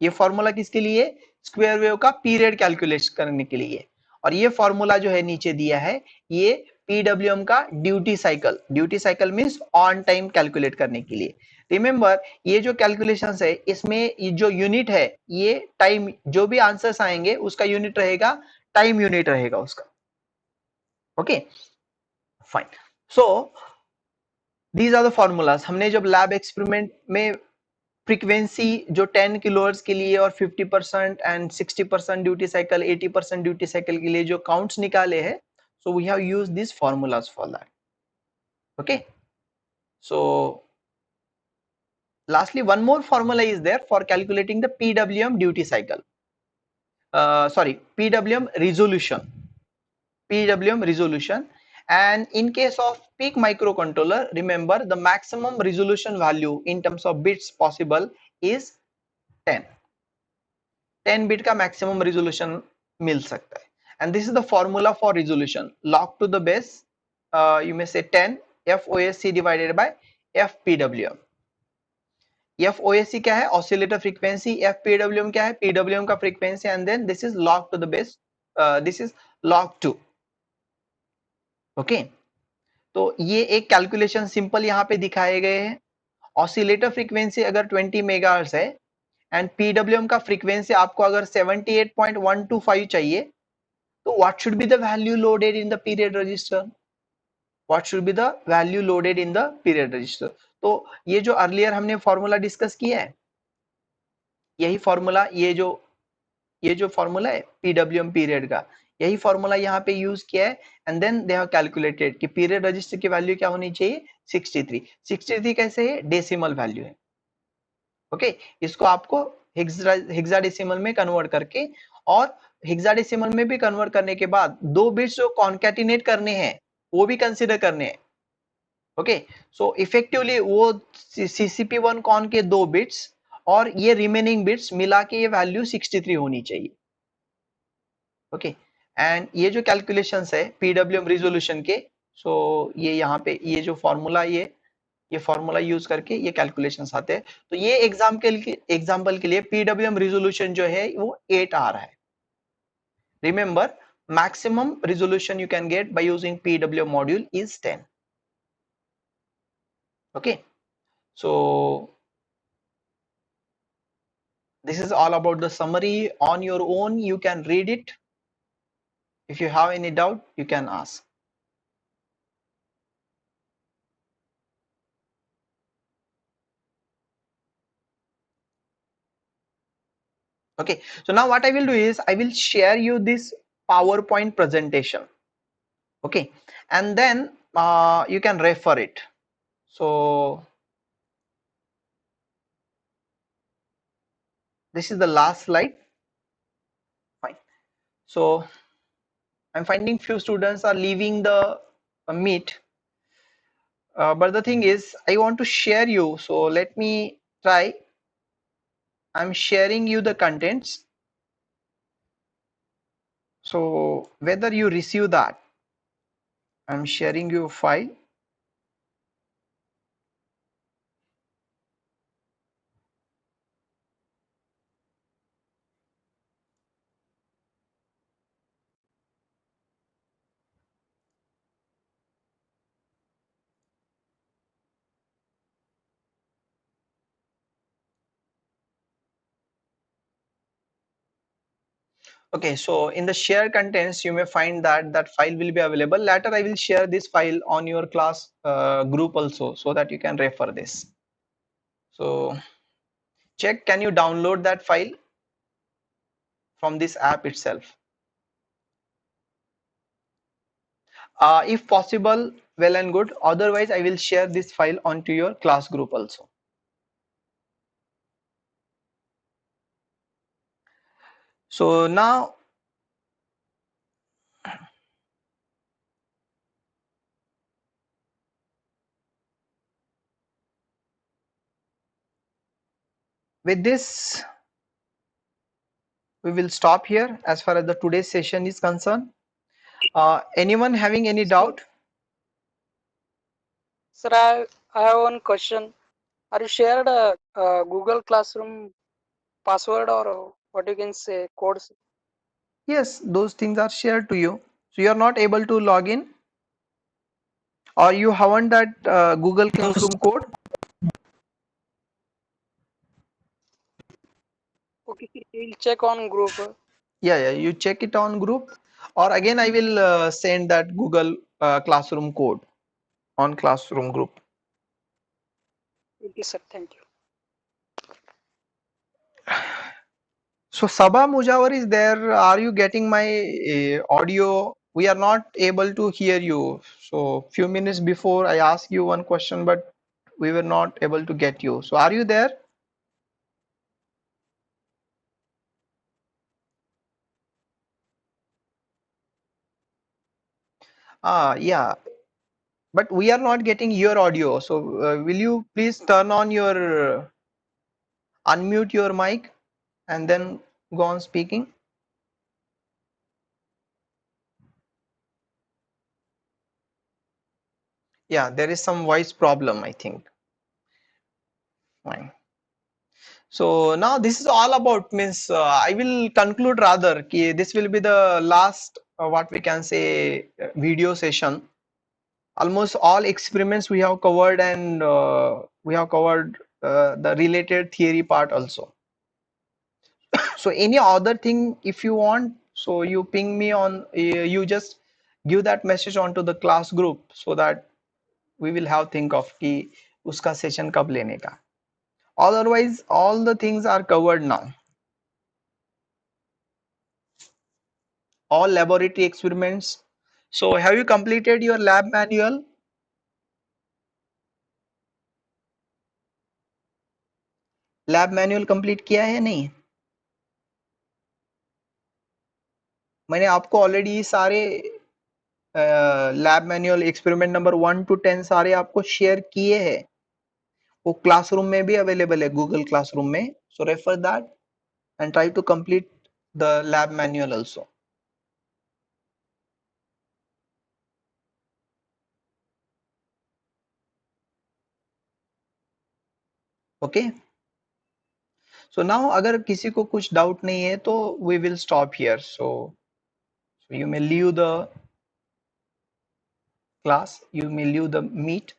ये फॉर्मूला किसके लिए, स्क्वायर वेव का पीरियड कैलकुलेट करने के लिए. और ये फॉर्मूला जो है नीचे दिया है ये पीडब्ल्यूएम का duty cycle means on time calculate करने के लिए. रिमेंबर ये जो कैलकुलेशंस है इसमें जो यूनिट है ये टाइम, जो भी आंसर्स आएंगे उसका यूनिट रहेगा टाइम यूनिट रहेगा उसका. Okay fine. So These are the formulas. हमने जब लैब एक्सपेरिमेंट में फ्रीक्वेंसी जो 10 किलोहर्ट्ज के लिए और 50% and 60% duty cycle 80% duty cycle के लिए जो काउंट्स निकाले हैं, so we have used these formulas for that. Okay, so lastly one more formula is there for calculating the PWM duty cycle, sorry, PWM resolution. And in case of peak microcontroller, remember the maximum resolution value in terms of bits possible is 10 bit का maximum resolution मिल सकता है. And this is the formula for resolution. Log to the base, you may say 10 FOSC divided by FPWM. FOSC क्या है? Oscillator frequency. FPWM क्या है? PWM का frequency. And then this is log to the base. This is log 2. Okay. तो ये एक calculation simple यहाँ पे दिखाए गए हैं. ऑसिलेटर फ्रीक्वेंसी अगर 20 मेगाहर्ट्ज है एंड पीडब्ल्यूएम का फ्रीक्वेंसी आपको अगर 78.125 चाहिए, तो what should be the value loaded in the period register? What should be the value loaded in the period register? तो ये जो अर्लियर हमने फॉर्मूला डिस्कस किया है, यही फॉर्मूला, ये जो फॉर्मूला है पीडब्ल्यूएम पीरियड का, यही फॉर्मूला यहाँ पे यूज किया है. And then they have calculated कि पीरियड रजिस्टर की वैल्यू क्या होनी चाहिए? 63 कैसे है? डेसिमल वैल्यू है. ओके, इसको आपको हेक्साडेसिमल में कन्वर्ट करके, और हेक्साडेसिमल में भी कन्वर्ट करने के बाद 2 बिट्स जो कॉन्कैटिनेट करने हैं वो भी कंसीडर करने हैं. ओके, सो इफेक्टिवली वो CCP1 कॉन के 2 बिट्स और ये रिमेनिंग बिट्स मिला के ये वैल्यू 63 होनी चाहिए. ओके, एंड ये जो कैलकुलेशंस है पीडब्ल्यूएम रिजोल्यूशन के, सो ये यहाँ पे ये जो फॉर्मूला, ये फॉर्मूला यूज करके ये कैलकुलेशंस आते हैं. तो ये एग्जाम्पल के लिए पीडब्ल्यूएम रिजोल्यूशन जो है वो 8 आ रहा है. Remember, maximum resolution you can get by using PWM module is 10. Okay, so this is all about the summary. On your own you can read it. If you have any doubt, you can ask. Okay, so now what I will do is I will share you this PowerPoint presentation. Okay, and then you can refer it. So this is the last slide. Fine. So I'm finding few students are leaving the meet, but the thing is I want to share you, so let me try. I'm sharing you the contents. So whether you receive that, I'm sharing you a file. Okay, so in the share contents, you may find that file will be available. Later, I will share this file on your class group also, so that you can refer this. So check, can you download that file from this app itself? If possible, well and good. Otherwise, I will share this file onto your class group also. So now, with this, we will stop here as far as the today's session is concerned. Anyone having any doubt? Sir, I have one question. Are you shared Google Classroom password or what you can say codes? Yes, those things are shared to you. So you are not able to log in, or you haven't that Google Classroom code. Okay, we'll check on group. Yeah, you check it on group, or again I will send that Google Classroom code on classroom group. Okay, sir. Thank you. So Sabha Mujawar is there. Are you getting my audio? We are not able to hear you. So few minutes before I asked you one question, but we were not able to get you. So are you there? Yeah, but we are not getting your audio. So will you please turn on your unmute your mic and then go on speaking? Yeah, there is some voice problem, I think. Fine. So now this is all about means I will conclude rather ki this will be the last what we can say video session. Almost all experiments we have covered and we have covered the related theory part also. So any other thing if you want, so you ping me on you just give that message onto the class group so that we will have think of कि उसका session कब लेने का. Otherwise all the things are covered now. All laboratory experiments. So have you completed your lab manual? Lab manual complete किया है नहीं? मैंने आपको ऑलरेडी सारे lab manual experiment number 1 to 10 सारे आपको शेयर किए हैं. वो क्लासरूम में भी अवेलेबल है गूगल क्लासरूम में. So refer that and try to complete the lab manual also. Okay. So now अगर किसी को कुछ डाउट नहीं है तो we will stop here. So you may leave the class, you may leave the meet.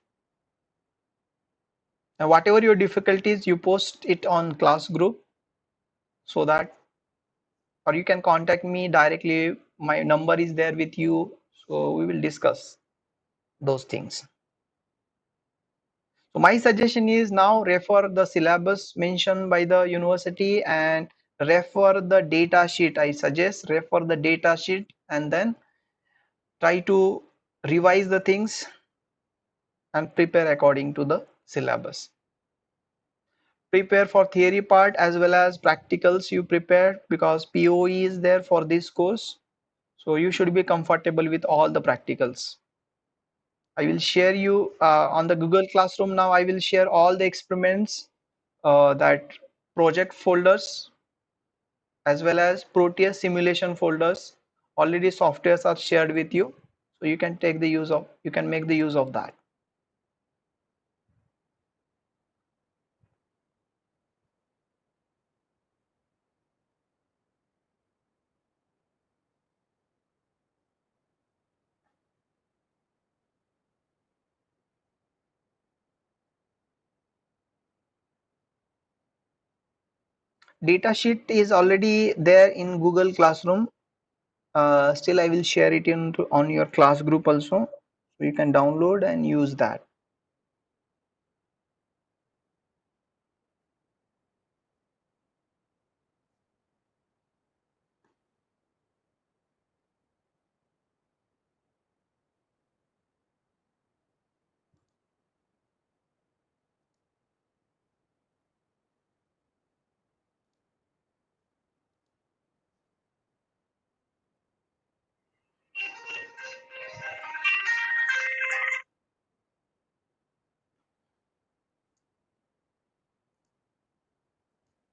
And whatever your difficulties, you post it on class group so that, or you can contact me directly. My number is there with you, so we will discuss those things. So my suggestion is now refer the syllabus mentioned by the university and refer the data sheet. I suggest refer the data sheet and then try to revise the things and prepare according to the syllabus. Prepare for theory part as well as practicals you prepare because POE is there for this course. So you should be comfortable with all the practicals. I will share you on the Google Classroom now. I will share all the experiments, that project folders as well as Proteus simulation folders. Already softwares are shared with you. So you can take the use of, you can make the use of that. Datasheet is already there in Google Classroom. Still I will share it on your class group also, so you can download and use that.